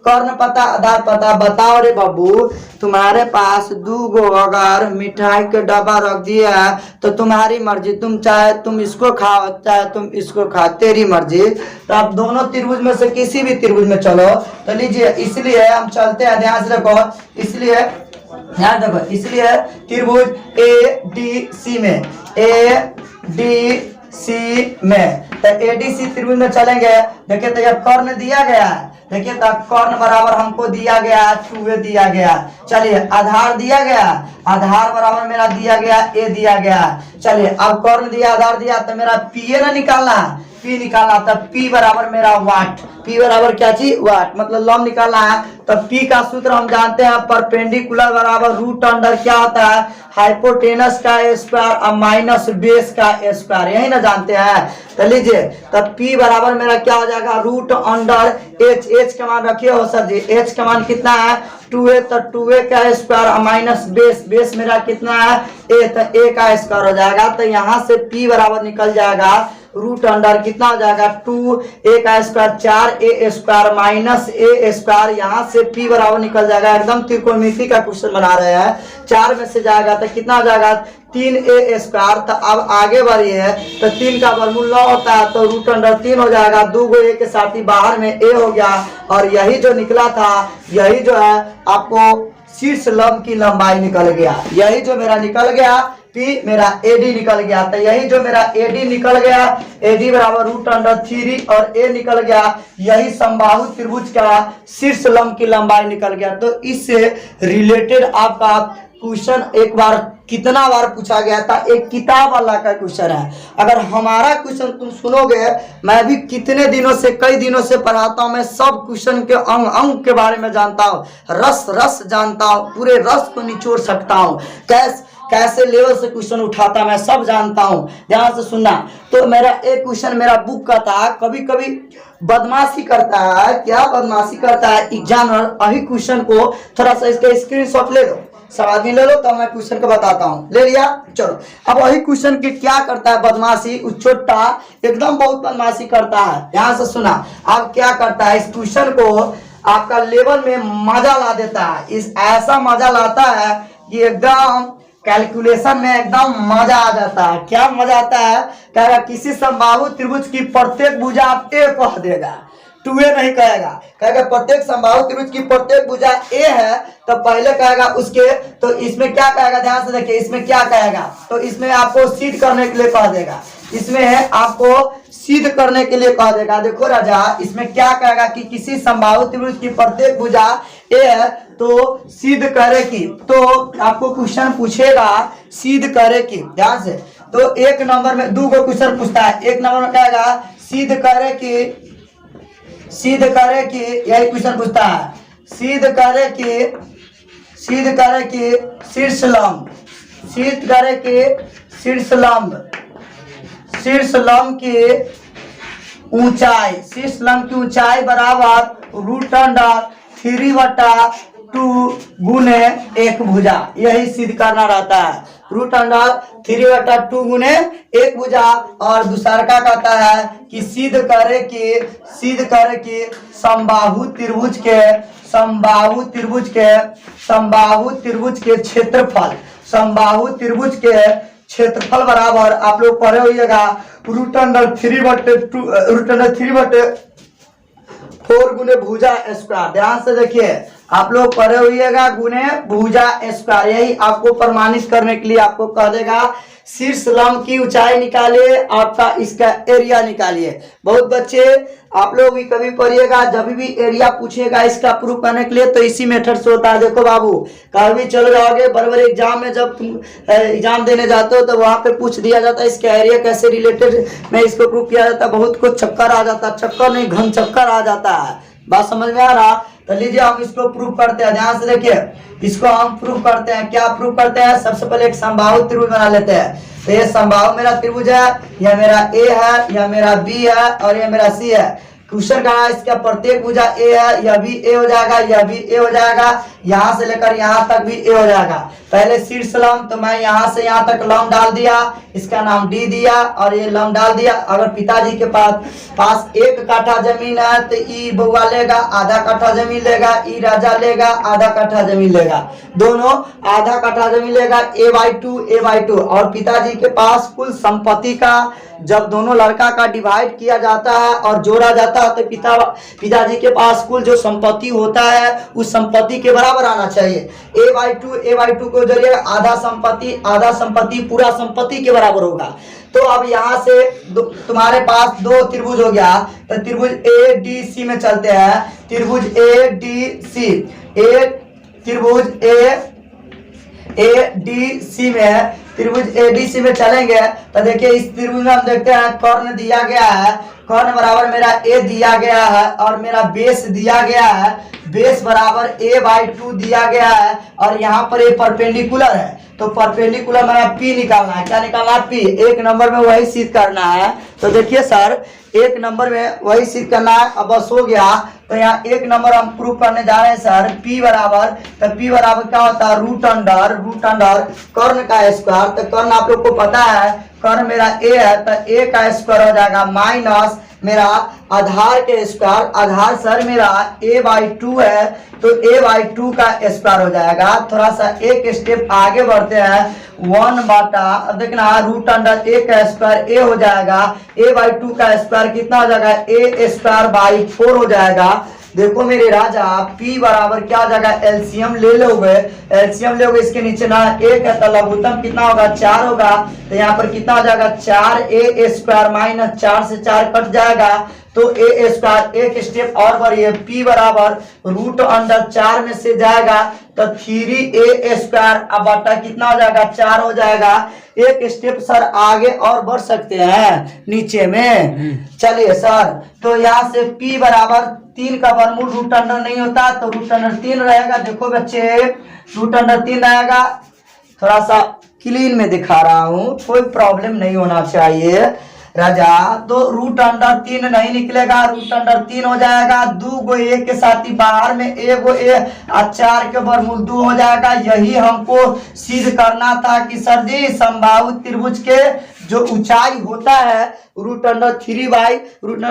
कर्ण पता, आधार पता। बताओ रे बाबू, तुम्हारे पास 2 गो अगर मिठाई के डब्बा रख दिया है, तो तुम्हारी मर्जी, तुम चाहे तुम इसको खाओ, चाहे तुम इसको खाओ, तेरी मर्जी। तो आप दोनों त्रिभुज में से किसी भी त्रिभुज में चलो। तो लीजिए, इसलिए हम चलते हैं, ध्यान से देखो, इसलिए ध्यान देखो, इसलिए त्रिभुज ADC में, ADC सी में, तो एडीसी त्रिभुज में चलेंगे। देखिए तो यह कर्ण दिया गया है, देखिए तो कर्ण बराबर हमको दिया गया 2a दिया गया। चलिए आधार दिया गया, आधार बराबर मेरा दिया गया a दिया गया। चलिए अब कर्ण दिया, आधार दिया, तो मेरा पी ना निकालना, पी निकालना, तब P बराबर मेरा वाट, P बराबर क्या चीज वाट, मतलब लंब निकालना है। तब P का सूत्र हम जानते हैं, परपेंडिकुलर बराबर रूट अंडर क्या होता है, हाइपोटेनस का स्क्वायर और माइनस बेस का स्क्वायर, यही ना जानते हैं। तो लीजिए तब P बराबर मेरा क्या हो जाएगा, रूट अंडर h, h का मान रखिए हो सर जी, h का मान कितना है 2a, तो 2a का स्क्वायर और माइनस बेस, बेस मेरा कितना है a, तो a का स्क्वायर हो जाएगा। तो यहाँ से P बराबर निकल जाएगा रूट अंडर कितना हो जाएगा 2a का square 4a square minus a square, यहाँ से P बराबर निकल जाएगा, एकदम त्रिकोणमिति का क्वेश्चन बना रहे हैं, 4 में से जाएगा तो कितना हो जाएगा 3a स्क्वायर। तो अब आगे बढ़िए, तो 3 का वर्गमूल 9 होता है, तो रूट अंडर 3 हो जाएगा, 2 गो a के साथ ही बाहर में a हो गया, और यही जो निकला था यही जो है आपको शीर्ष लंब की लंबाई निकल गया, यही जो मेरा निकल गया P मेरा AD निकल गया। तो यही जो मेरा AD निकल गया, AD बराबर रूट अंडर 3 और A निकल गया, यही समबाहु त्रिभुज का शीर्ष लंब की लंबाई निकल गया। तो इससे रिलेटेड आपका क्वेश्चन एक बार कितना बार पूछा गया था, एक किताब वाला का क्वेश्चन है। अगर हमारा क्वेश्चन तुम सुनोगे, मैं भी कितने दिनों से, कई दिनों से पढ़ाता हूं, मैं सब क्वेश्चन के अंग अंग के बारे में जानता हूं, रस रस जानता हूं, पूरे रस को निचोड़ सकता हूं, कैसे लेवल से क्वेश्चन उठाता मैं सब जानता हूं, ध्यान से सुनना। तो मेरा एक क्वेश्चन मेरा बुक का था, कभी कभी बदमाशी करता है, क्या बदमाशी करता है एग्जामिनर, वही क्वेश्चन को थोड़ा सा इसका स्क्रीनशॉट ले लो, सब आदमी ले लो, तो मैं क्वेश्चन को बताता हूँ। ले लिया, चलो अब वही क्वेश्चन के क्या करता है बदमाशी, उस छोटा एकदम बहुत बदमाशी करता है, ध्यान से सुना। अब क्या करता है, इस क्वेश्चन को आपका लेवल में मजा ला देता है, इस ऐसा मजा लाता है कि एकदम कैलकुलेशन में एकदम मजा आ जाता है। क्या मजा आता है, कहेगा किसी समबाहु त्रिभुज की प्रत्येक भुजा आप a कह देगा, 2a नहीं कहेगा, कहेगा प्रत्येक समबाहु त्रिभुज की प्रत्येक भुजा a है, तो पहले कहेगा उसके, तो इसमें क्या कहेगा, ध्यान से देखिए, इसमें क्या कहेगा, तो इसमें आपको सिद्ध करने के लिए कह देगा, इसमें आपको सिद्ध करने के लिए कह देगा। देखो राजा, इसमें क्या कहेगा कि किसी समबाहु त्रिभुज की प्रत्येक भुजा a है, तो सिद्ध करे कि, तो आपको क्वेश्चन पूछेगा सिद्ध करे कि, ध्यान से। तो एक नंबर में 2 गो क्वेश्चन पूछता है, एक नंबर में कहेगा सिद्ध करे कि, सिद्ध करे कि, यही क्वेश्चन पूछता है, सिद्ध करे कि, सिद्ध करे कि शीर्ष लंब, सिद्ध करे कि शीर्ष लंब, शीर्ष लंब की ऊंचाई, शीर्ष लंब की ऊंचाई बराबर रूट अंडर 3/2 गुने एक भुजा, यही सिद्ध करना रहता है, रूट अंडर 3/2 गुने एक भुजा। और दूसरा का कहता है कि सिद्ध करे कि, सिद्ध करे कि समबाहु त्रिभुज के, समबाहु त्रिभुज के, समबाहु त्रिभुज के क्षेत्रफल, समबाहु त्रिभुज के क्षेत्रफल बराबर, आप लोग पढ़े होइएगा, रूट अंडर 3/2, रूट अंडर 3/4 गुने भुजा स्क्वायर, ध्यान से देखिए, आप लोग पढ़े होइएगा गुने भुजा स्क्वायर, यही आपको प्रमाणित करने के लिए आपको कह देगा शीर्ष लंब की ऊंचाई निकालिए, आपका इसका एरिया निकालिए। बहुत बच्चे आप लोग भी कभी पढ़िएगा, जब भी एरिया पूछेगा इसका प्रूफ करने के लिए, तो इसी मेथड से होता है। देखो बाबू, कभी चल जाओगे बड़े बड़े एग्जाम में, जब तुम एग्जाम देने जाते हो तो वहां पे पूछ दिया जाता है इसका एरिया कैसे रिलेटेड में इसको प्रूफ किया जाता है, बहुत कुछ चक्कर आ जाता है, चक्कर नहीं घन चक्कर आ जाता है, बात समझ में आ रहा। तो लीजिए हम इसको प्रूफ करते हैं, ध्यान से देखिए, इसको हम प्रूफ करते हैं। क्या प्रूफ करते हैं, सबसे पहले एक समबाहु त्रिभुज बना लेते हैं। तो ये समबाहु मेरा त्रिभुज है, यह मेरा A है, यह मेरा B है और यह मेरा C है। क्वेश्चन का इसका प्रत्येक भुजा A है, यह भी A हो जाएगा, यह भी A हो जाएगा, यहाँ से लेकर यहाँ तक भी A हो जाएगा। पहले शीर्ष लंब, तो मैं यहाँ से यहाँ तक लंब डाल दिया, इसका नाम D दिया और ये लंब डाल दिया। अगर पिताजी के पास 1 काठा जमीन है तो ई बउआ लेगा आधा काठा जमीन लेगा, ई राजा लेगा आधा काठा जमीन लेगा, दोनों आधा काठा जमीन लेगा, A/2 और पिताजी के पास कुल संपत्ति का जब दोनों लड़का का डिवाइड किया जाता है और जोड़ा जाता है तो पिताजी के पास कुल जो संपत्ति होता है उस संपत्ति के बराबर आना चाहिए। A/2 को जोड़िए, आधा संपत्ति पूरा संपत्ति के बराबर होगा। तो अब यहाँ से तुम्हारे पास दो त्रिभुज हो गया, तो त्रिभुज ए डी सी में चलते हैं। त्रिभुज ए डी सी, त्रिभुज ए डी सी में है, त्रिभुज ए डी सी में चलेंगे तो देखिए इस त्रिभुज में हम देखते हैं कर्ण दिया गया है, कर्ण बराबर मेरा ए दिया गया है और मेरा बेस दिया गया है, बेस बराबर a/2 दिया गया है और यहाँ पर ये परपेंडिकुलर है, तो परपेंडिकुलर मेरा P निकालना है। क्या निकालना है? P। एक नंबर में वही सिद्ध करना है। तो देखिए सर एक नंबर में वही सिद्ध करना है। अब बस हो गया, तो यहाँ एक नंबर हम प्रूव करने जा रहे हैं सर। P बराबर, तो P बराबर क्या होता है? रूट अंडर कर्ण का स्क्वायर। तो कर्ण आप लोग को पता है, कर्ण मेरा a है तो a का स्क्वायर हो जाएगा माइनस मेरा आधार के स्क्वायर, आधार सर मेरा a/2 है तो a/2 का स्क्वायर हो जाएगा। थोड़ा सा एक स्टेप आगे बढ़ते हैं, 1 बटा, अब देखना रूट अंडर a का स्क्वायर a हो जाएगा, a/2 का स्क्वायर कितना हो जाएगा? a²/4 हो जाएगा। देखो मेरे राजा P बराबर क्या हो जाएगा? एलसीएम ले लोगे, एलसीएम लोगे इसके नीचे ना एक है तो लघुत्तम कितना होगा? 4 होगा। तो यहाँ पर कितना हो जाएगा? 4a² माइनस 4 से 4 कट जाएगा तो a²। एक स्टेप और बढ़िए, P बराबर रूट अंडर 4 में से जाएगा तो 3a² अब बटा कितना हो जाएगा? 4 हो जाएगा। एक स्टेप सर आगे और बढ़ सकते हैं नीचे में। चलिए सर, तो यहाँ से P बराबर 3 का वर्गमूल रूट अंडर नहीं होता तो रूट अंडर 3 रहेगा। देखो बच्चे रूट अंडर 3 रहेगा, थोड़ा सा क्लीन में दिखा रहा हूँ, कोई प्रॉब्लम नहीं होना चाहिए राजा। तो रूट अंडर 3 नहीं निकलेगा, रूट अंडर 3 हो जाएगा। 2 गो ए के साथ ही बाहर में 1 गो ए और 4 के वर्गमूल 2 हो जाएगा। यही हमको सिद्ध करना था कि सर जी समबाहु त्रिभुज के जो ऊंचाई होता है root under 3a/2 root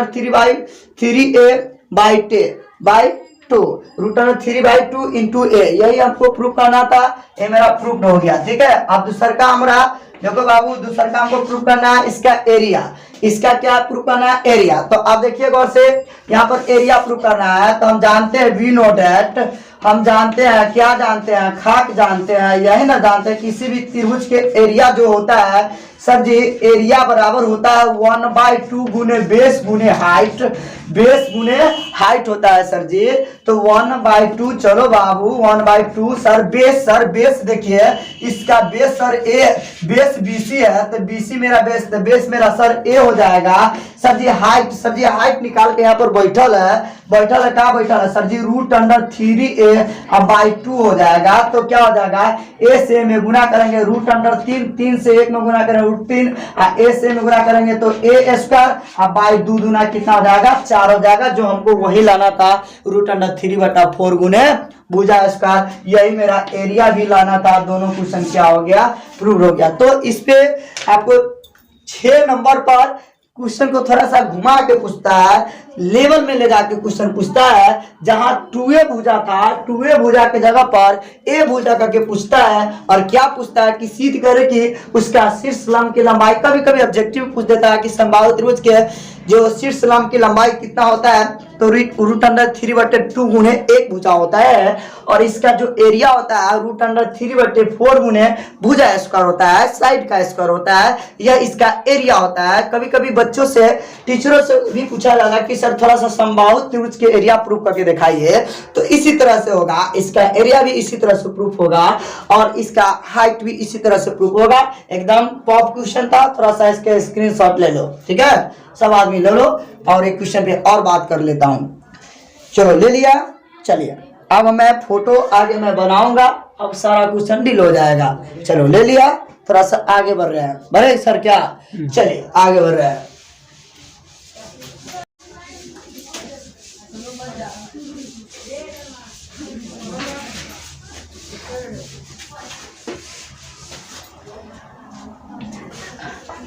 under 3/2 into a, यही हमको प्रूव करना था। ये मेरा प्रूफ हो गया, ठीक है। अब दूसरा काम रहा, देखो बाबू दूसरा काम को प्रूव करना है इसका एरिया। इसका क्या प्रूव करना है? एरिया। तो अब देखिए गौर से, यहाँ पर एरिया प्रूव करना है तो हम जानते हैं वी नो डेट, हम जानते हैं क्या जानते हैं? खाक जानते हैं, यही ना जानते हैं किसी भी त्रिभुज के एरिया जो होता है सर जी, एरिया बराबर होता है 1/2 गुने बेस गुने हाइट, बेस गुने हाइट होता है सर जी। तो 1/2, चलो बाबू 1/2 सर बेस देखिए इसका बेस सर ए, बेस BC है तो BC मेरा बेस, तो बेस मेरा सर ए हो जाएगा। सर जी हाइट निकाल के यहाँ पर बैठल है क्या बैठल है सर जी? रूट अंडर 3a/2 हो जाएगा। तो क्या हो जाएगा? a से में गुना करेंगे रूट अंडर 3 से 1 में गुना करेंगे रूट 3, a से में गुना करेंगे तो a² बाई 2 दूना कितना हो जाएगा? 4 हो जाएगा, जो हमको वही लाना था रूट अंडर 3/4 गुने भुजा स्क्वायर। यही मेरा एरिया भी लाना था। दोनों क्वेश्चन क्या हो गया? प्रूव हो गया। तो इस पे आपको 6 नंबर पर क्वेश्चन को थोड़ा सा घुमा के पूछता है, लेवल में ले जाके क्वेश्चन पूछता है। जहां 2a भुजा था, 2a भुजा के जगह पर a भुजा करके पूछता है। और क्या पूछता है कि सिद्ध करे कि उसका शीर्ष लंब की लंबाई, कभी कभी ऑब्जेक्टिव पूछ देता है कि समबाहु त्रिभुज के जो शीर्ष लंब की लंबाई कितना होता है, तो रूट अंडर 3/2 गुने 1 भुजा होता है। और इसका जो एरिया होता है रूट अंडर 3/4 गुने भुजा स्क्वायर होता है, साइड का स्क्वायर होता है, यह इसका एरिया होता है। कभी कभी बच्चों से, टीचरों से भी पूछा जाता है कि सर थोड़ा सा समबाहु त्रिभुज के एरिया प्रूफ करके दिखाइए, तो इसी तरह से होगा। इसका एरिया भी इसी तरह से प्रूफ होगा और इसका हाइट भी इसी तरह से प्रूफ होगा। एकदम पॉप क्वेश्चन था, थोड़ा सा इसके स्क्रीनशॉट ले लो, ठीक है। सब आदमी ले लो और एक क्वेश्चन पे और बात कर लेता हूं। चलो ले लिया, चलिए अब मैं फोटो आगे मैं बनाऊंगा, अब सारा क्वेश्चन डील हो जाएगा। चलो ले लिया, थोड़ा सा आगे बढ़ रहे हैं। बढ़े सर क्या? चलिए आगे बढ़ रहे हैं।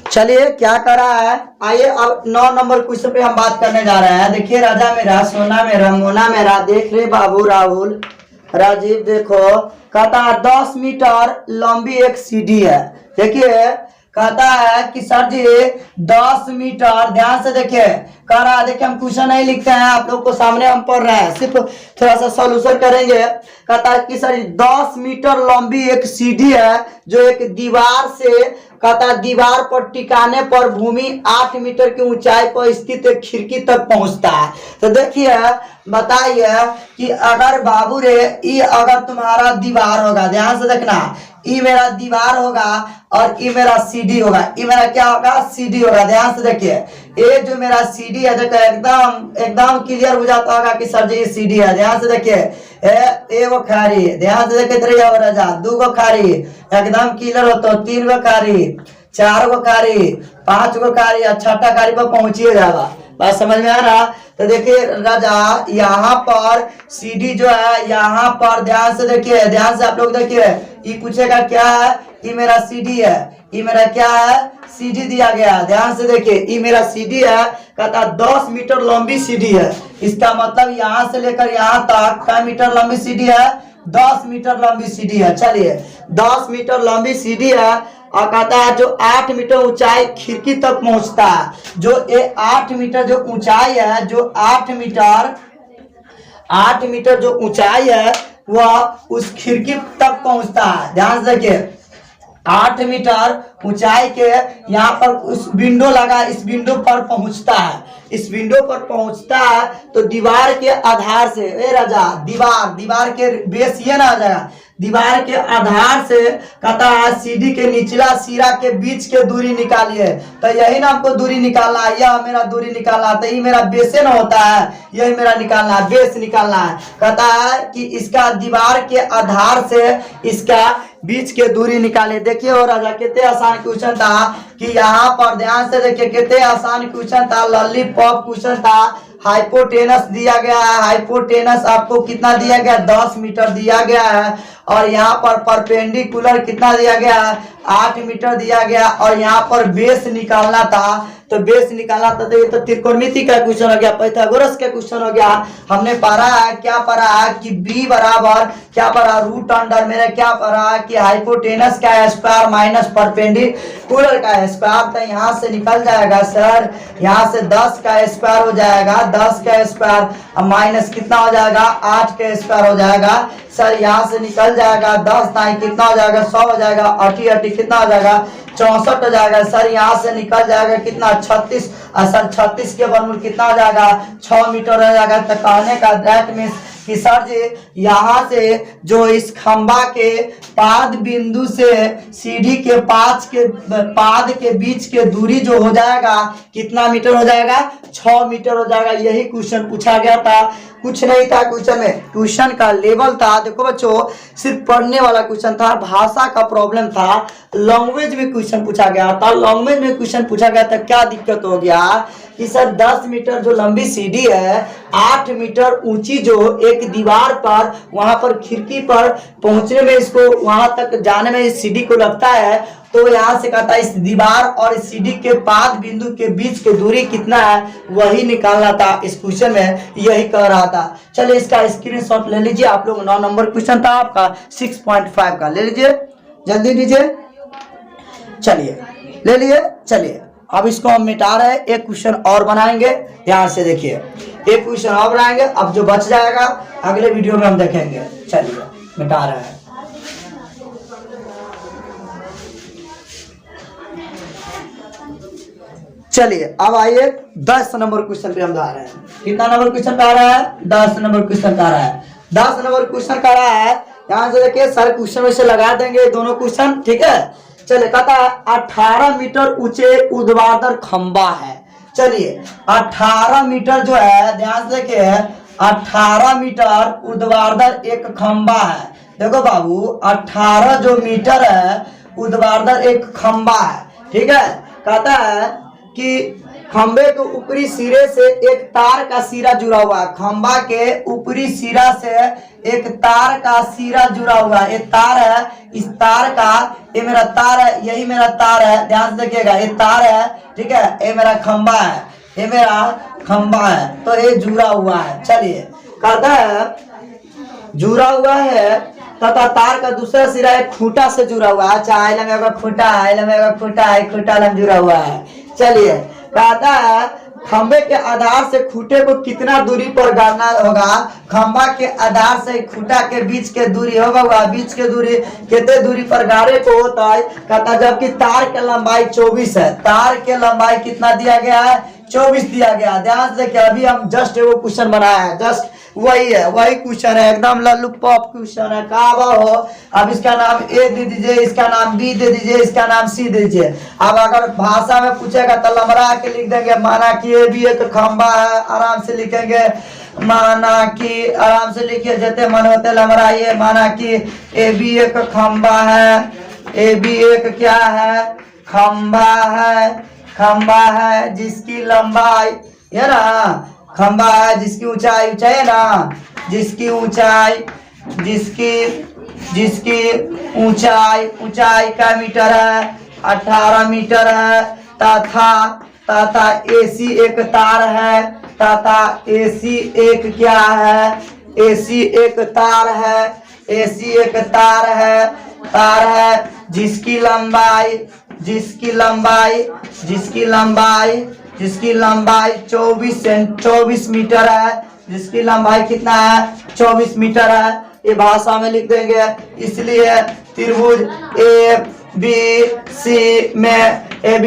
चलिए क्या कर रहा है, आइए अब 9 नंबर क्वेश्चन पे हम बात करने जा रहे हैं। देखिए राजा मेरा, सोना मेरा, मोना मेरा, देख रहे बाबू राहुल राजीव, देखो कहता है 10 मीटर लंबी एक सीढ़ी है। देखिए कहता है कि सर जी 10 मीटर, ध्यान से देखिए कह रहा है, देखिए हम क्वेश्चन नहीं लिखते हैं, आप लोग को सामने हम पढ़ रहे हैं, सिर्फ थोड़ा सा सॉल्यूशन करेंगे। कहता है कि सर 10 मीटर लंबी एक सीढ़ी है जो एक दीवार से कहता दीवार पर टिकाने पर भूमि 8 मीटर की ऊंचाई पर स्थित एक खिड़की तक पहुंचता है। तो देखिए बताइए कि अगर बाबू रे ये अगर तुम्हारा दीवार होगा, ध्यान से देखना, ये मेरा दीवार होगा और ये मेरा सीडी होगा, ये मेरा क्या होगा, सीडी होगा। ध्यान से देखिए ये जो मेरा सीडी है, देखो एकदम एकदम क्लियर हो जाता होगा कि सर जी ये सीडी है। ध्यान से देखिए एगो खारी, ध्यान से देखिए 2 गो खारी, एकदम क्लियर होता है, 3 गो खारी, 4 गो खारी, 5 गो खारी और 6ठा खारी पर पहुंचिए जाएगा। बात समझ में आ रहा? तो देखिए राजा यहाँ पर सीडी जो है, यहाँ पर ध्यान से देखिए, ध्यान से आप लोग देखिए, ये पूछेगा क्या है, ये मेरा सीडी है, ये मेरा क्या है, सीडी दिया गया। ध्यान से देखिए ये मेरा सीडी है, कहता 10 मीटर लंबी सीडी है। इसका मतलब यहाँ से लेकर यहाँ तक क्या मीटर लंबी सीडी है, 10 मीटर लंबी सीडी है। चलिए 10 मीटर लंबी सीडी है और कहता है जो 8 मीटर ऊंचाई खिड़की तक पहुंचता है। जो ये 8 मीटर जो ऊंचाई है, जो 8 मीटर जो ऊंचाई है वह उस खिड़की तक पहुंचता है। ध्यान से देखिए 8 मीटर ऊंचाई के यहाँ पर उस विंडो लगा, इस विंडो पर पहुंचता है। इस विंडो पर पहुंचता है तो दीवार के आधार से, ए राजा दीवार के बेस ये ना आ जाएगा, दीवार के आधार से कहता है सीडी के निचला सिरा के बीच के दूरी निकालिए। तो यही ना हमको दूरी निकालना है, यह मेरा दूरी निकालना है। तो ये मेरा बेसे ना होता है, यही मेरा निकालना है, बेस निकालना है। कहता है कि इसका दीवार के आधार से इसका बीच के दूरी निकाले। देखिए और राजा कितने आसान क्वेश्चन था कि यहाँ पर ध्यान से देखिए कितने आसान क्वेश्चन था, लॉलीपॉप क्वेश्चन था। हाइपोटेनस दिया गया है, हाइपोटेनस आपको कितना दिया गया, 10 मीटर दिया गया है। और यहाँ पर परपेंडिकुलर कितना दिया गया है, 8 मीटर दिया गया। और यहाँ पर बेस निकालना था, तो बेस निकालना था। तो ये तो त्रिकोणमिति का क्वेश्चन हो गया, पाइथागोरस का क्वेश्चन हो गया। हमने पढ़ा है, क्या पढ़ा है कि b बराबर क्या पढ़ा, रूट अंडर मेरे क्या पढ़ा कि हाइपोटेनस का स्क्वायर माइनस परपेंडिकुलर का स्क्वायर। तो यहाँ से निकल जाएगा सर, यहाँ से 10 का स्क्वायर हो जाएगा, 10 का स्क्वायर माइनस कितना हो जाएगा, 8 का स्क्वायर हो जाएगा सर। यहाँ से निकल जाएगा 10 नाई कितना हो जाएगा, 100 हो जाएगा, 80 कितना हो जाएगा, 64 हो जाएगा सर। यहाँ से निकल जाएगा कितना, 36 सर, 36 के वर्गमूल कितना हो जाएगा, 6 मीटर हो जाएगा। तो कहने का दैट मीन्स कि सर जी यहाँ से जो इस खंबा के पाद बिंदु से सीढ़ी के पाद के बीच के दूरी जो हो जाएगा कितना मीटर हो जाएगा, 6 मीटर हो जाएगा। यही क्वेश्चन पूछा गया था, कुछ नहीं था क्वेश्चन में, क्वेश्चन का लेवल था। देखो बच्चों सिर्फ पढ़ने वाला क्वेश्चन था, भाषा का प्रॉब्लम था। लैंग्वेज में क्वेश्चन पूछा गया था, लैंग्वेज में क्वेश्चन पूछा गया था, क्या दिक्कत हो गया कि सर 10 मीटर जो लंबी सीढ़ी है, 8 मीटर ऊंची जो एक दीवार पर वहां पर खिड़की पर पहुंचने में, इसको वहां तक जाने में इस सीढ़ी को लगता है। तो यहाँ से कहता है इस दीवार और इस सीढ़ी के पाद बिंदु के बीच की दूरी कितना है, वही निकालना था। इस क्वेश्चन में यही कह रहा था। चलिए इसका स्क्रीनशॉट ले लीजिए आप लोग। 9 नंबर क्वेश्चन था आपका 6.5 का, ले लीजिए जल्दी लीजिए। चलिए ले लिए। चलिए अब इसको हम मिटा रहे हैं, एक क्वेश्चन और बनाएंगे। ध्यान से देखिए, एक क्वेश्चन और बनाएंगे, अब जो बच जाएगा अगले वीडियो में हम देखेंगे। चलिए मिटा रहे हैं। चलिए अब आइए 10 नंबर क्वेश्चन पे हम जा रहे हैं। कितना नंबर क्वेश्चन का रहा है, 10 नंबर क्वेश्चन का रहा है। 10 नंबर क्वेश्चन का रहा है, ध्यान से देखिए, सारे क्वेश्चन वैसे लगा देंगे दोनों क्वेश्चन, ठीक है। चलिए कहता है 18 मीटर ऊंचे ऊर्ध्वाधर खंबा है। चलिए 18 मीटर जो है, ध्यान से देखिए, 18 मीटर ऊर्ध्वाधर एक खंबा है। देखो बाबू 18 जो मीटर है ऊर्ध्वाधर एक खंबा है, ठीक है। कहता है कि खंबे के ऊपरी सिरे से एक तार का सिरा जुड़ा हुआ है। खंबा के ऊपरी सिरा से एक तार का सिरा जुड़ा हुआ है। एक तार है, इस तार का, ये मेरा तार है, यही मेरा तार है, ध्यान से देखिएगा, ये तार है, ठीक है। ये मेरा खंबा है, ये मेरा खंबा है, तो ये जुड़ा हुआ है। चलिए कहता है जुड़ा हुआ है तथा तार का दूसरा सिरा एक खूंटा से जुड़ा हुआ है। अच्छा खूंटा है, खूंटा है, खूंटा जुड़ा हुआ है। चलिए कहता है खंबे के आधार से खूंटे को कितना दूरी पर गाड़ना होगा। खंबा के आधार से खूंटा के बीच के दूरी होगा, बीच के दूरी कितने दूरी पर गाड़े को होता है। कहता जबकि तार के लंबाई 24 है। तार के लंबाई कितना दिया गया है, 24 दिया गया। ध्यान से देखिए, अभी हम जस्ट वो क्वेश्चन बनाया है, जस्ट वही है, वही क्वेश्चन है, एकदम लल्लू पॉप क्वेश्चन है। कहा हो, अब इसका नाम ए दे दीजिए, इसका नाम बी दे दीजिए, इसका नाम सी दे दीजिए। अब अगर भाषा में पूछेगा तो लमरा के लिख देंगे, माना कि ए भी एक खंबा है, आराम से लिखेंगे। माना कि आराम से लिखिए, जैसे मन होते लमराइए। माना कि ए भी एक खंबा है, ए भी एक क्या है, खंबा है। खंबा है जिसकी लंबाई है ना, खंबा है जिसकी ऊंचाई है ना, जिसकी ऊंचाई ऊंचाई का मीटर है, 18 मीटर है। तथा एसी एक तार है, तथा एसी एक क्या है, एसी एक तार है, एसी एक तार है जिसकी लंबाई 24 मीटर है। जिसकी लंबाई कितना है, 24 मीटर है। ये भाषा में लिख देंगे। इसलिए त्रिभुज ए बी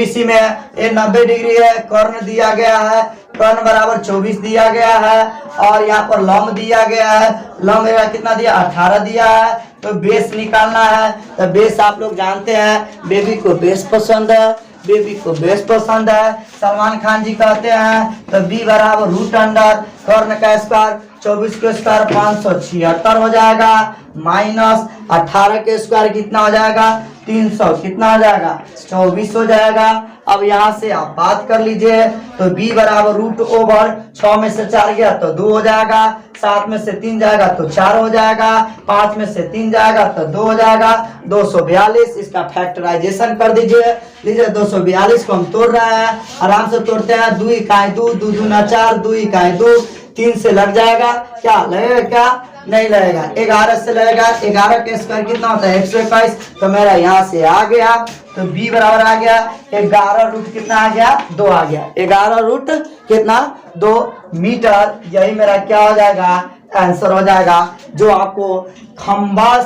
सी में ये 90 डिग्री है। कर्ण दिया गया है, कर्ण बराबर 24 दिया गया है। और यहाँ पर लंब दिया गया है, लंब कितना दिया, 18 दिया है। तो बेस निकालना है। तो बेस आप लोग जानते हैं, बेबी को बेस पसंद है, बेबी को बेस पसंद है। सलमान खान जी कहते हैं। तो बी बराबर रूट अंडर कर्ण का स्क्वायर 24 के स्क्वायर 576 हो जाएगा, माइनस 18 के स्क्वायर कितना हो जाएगा, 300 कितना हो जाएगा, 24 हो जाएगा। अब यहाँ से आप बात कर लीजिए। तो b बराबर रूट ओवर 6 में से 4 गया तो 2 हो जाएगा, 7 में से 3 जाएगा तो 4 हो जाएगा, 5 में से 3 जाएगा तो 2 हो जाएगा, 242। इसका फैक्टराइजेशन कर दीजिए। लीजिए 242 को हम तोड़ रहे हैं, आराम से तोड़ते हैं। 2 इकाई 2, 2 दूना 4, 2 इकाई 2, 3 से लग जाएगा, क्या लगेगा, क्या नहीं लगेगा, 11 से लगेगा। 11 के स्क्वायर कितना होता है, 121। तो मेरा यहाँ से आ गया। तो b बराबर आ गया 11 रूट कितना आ गया, 2 आ गया। 11 रूट कितना, 2 मीटर। यही मेरा क्या हो जाएगा, आंसर हो जाएगा। जो आपको खंबा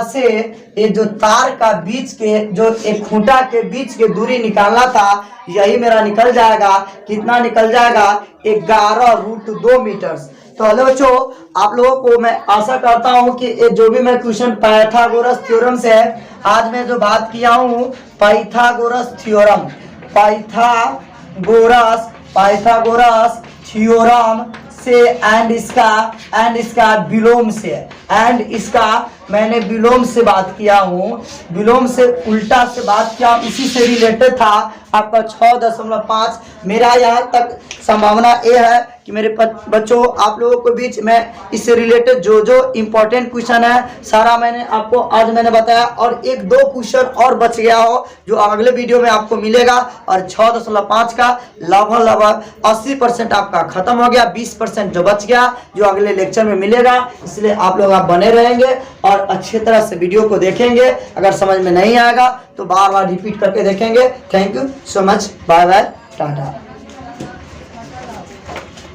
से ये जो तार का बीच के, जो एक खूंटा के बीच के दूरी निकालना था, यही मेरा निकल जाएगा। कितना निकल जाएगा, 11 रूट 2 मीटर। तो हेलो बच्चों, आप लोगों को मैं आशा करता हूं कि ये जो भी मैं क्वेश्चन पाइथागोरस थ्योरम से है, आज मैं जो बात किया हूं पाइथागोरस थ्योरम से एंड इसका विलोम से, एंड इसका मैंने विलोम से बात किया हूँ, विलोम से उल्टा से बात किया हूँ। इसी से रिलेटेड था आपका 6.5। मेरा यहाँ तक संभावना ये है कि मेरे बच्चों आप लोगों के बीच में इससे रिलेटेड जो इम्पोर्टेंट क्वेश्चन है सारा मैंने आपको आज मैंने बताया। और 1-2 क्वेश्चन और बच गया हो जो अगले वीडियो में आपको मिलेगा। और 6.5 का लगभग 80% आपका खत्म हो गया, 20% जो बच गया जो अगले लेक्चर में मिलेगा। इसलिए आप लोग आप बने रहेंगे और अच्छी तरह से वीडियो को देखेंगे। अगर समझ में नहीं आएगा तो बार बार रिपीट करके देखेंगे। Thank you so much, bye bye, Tata.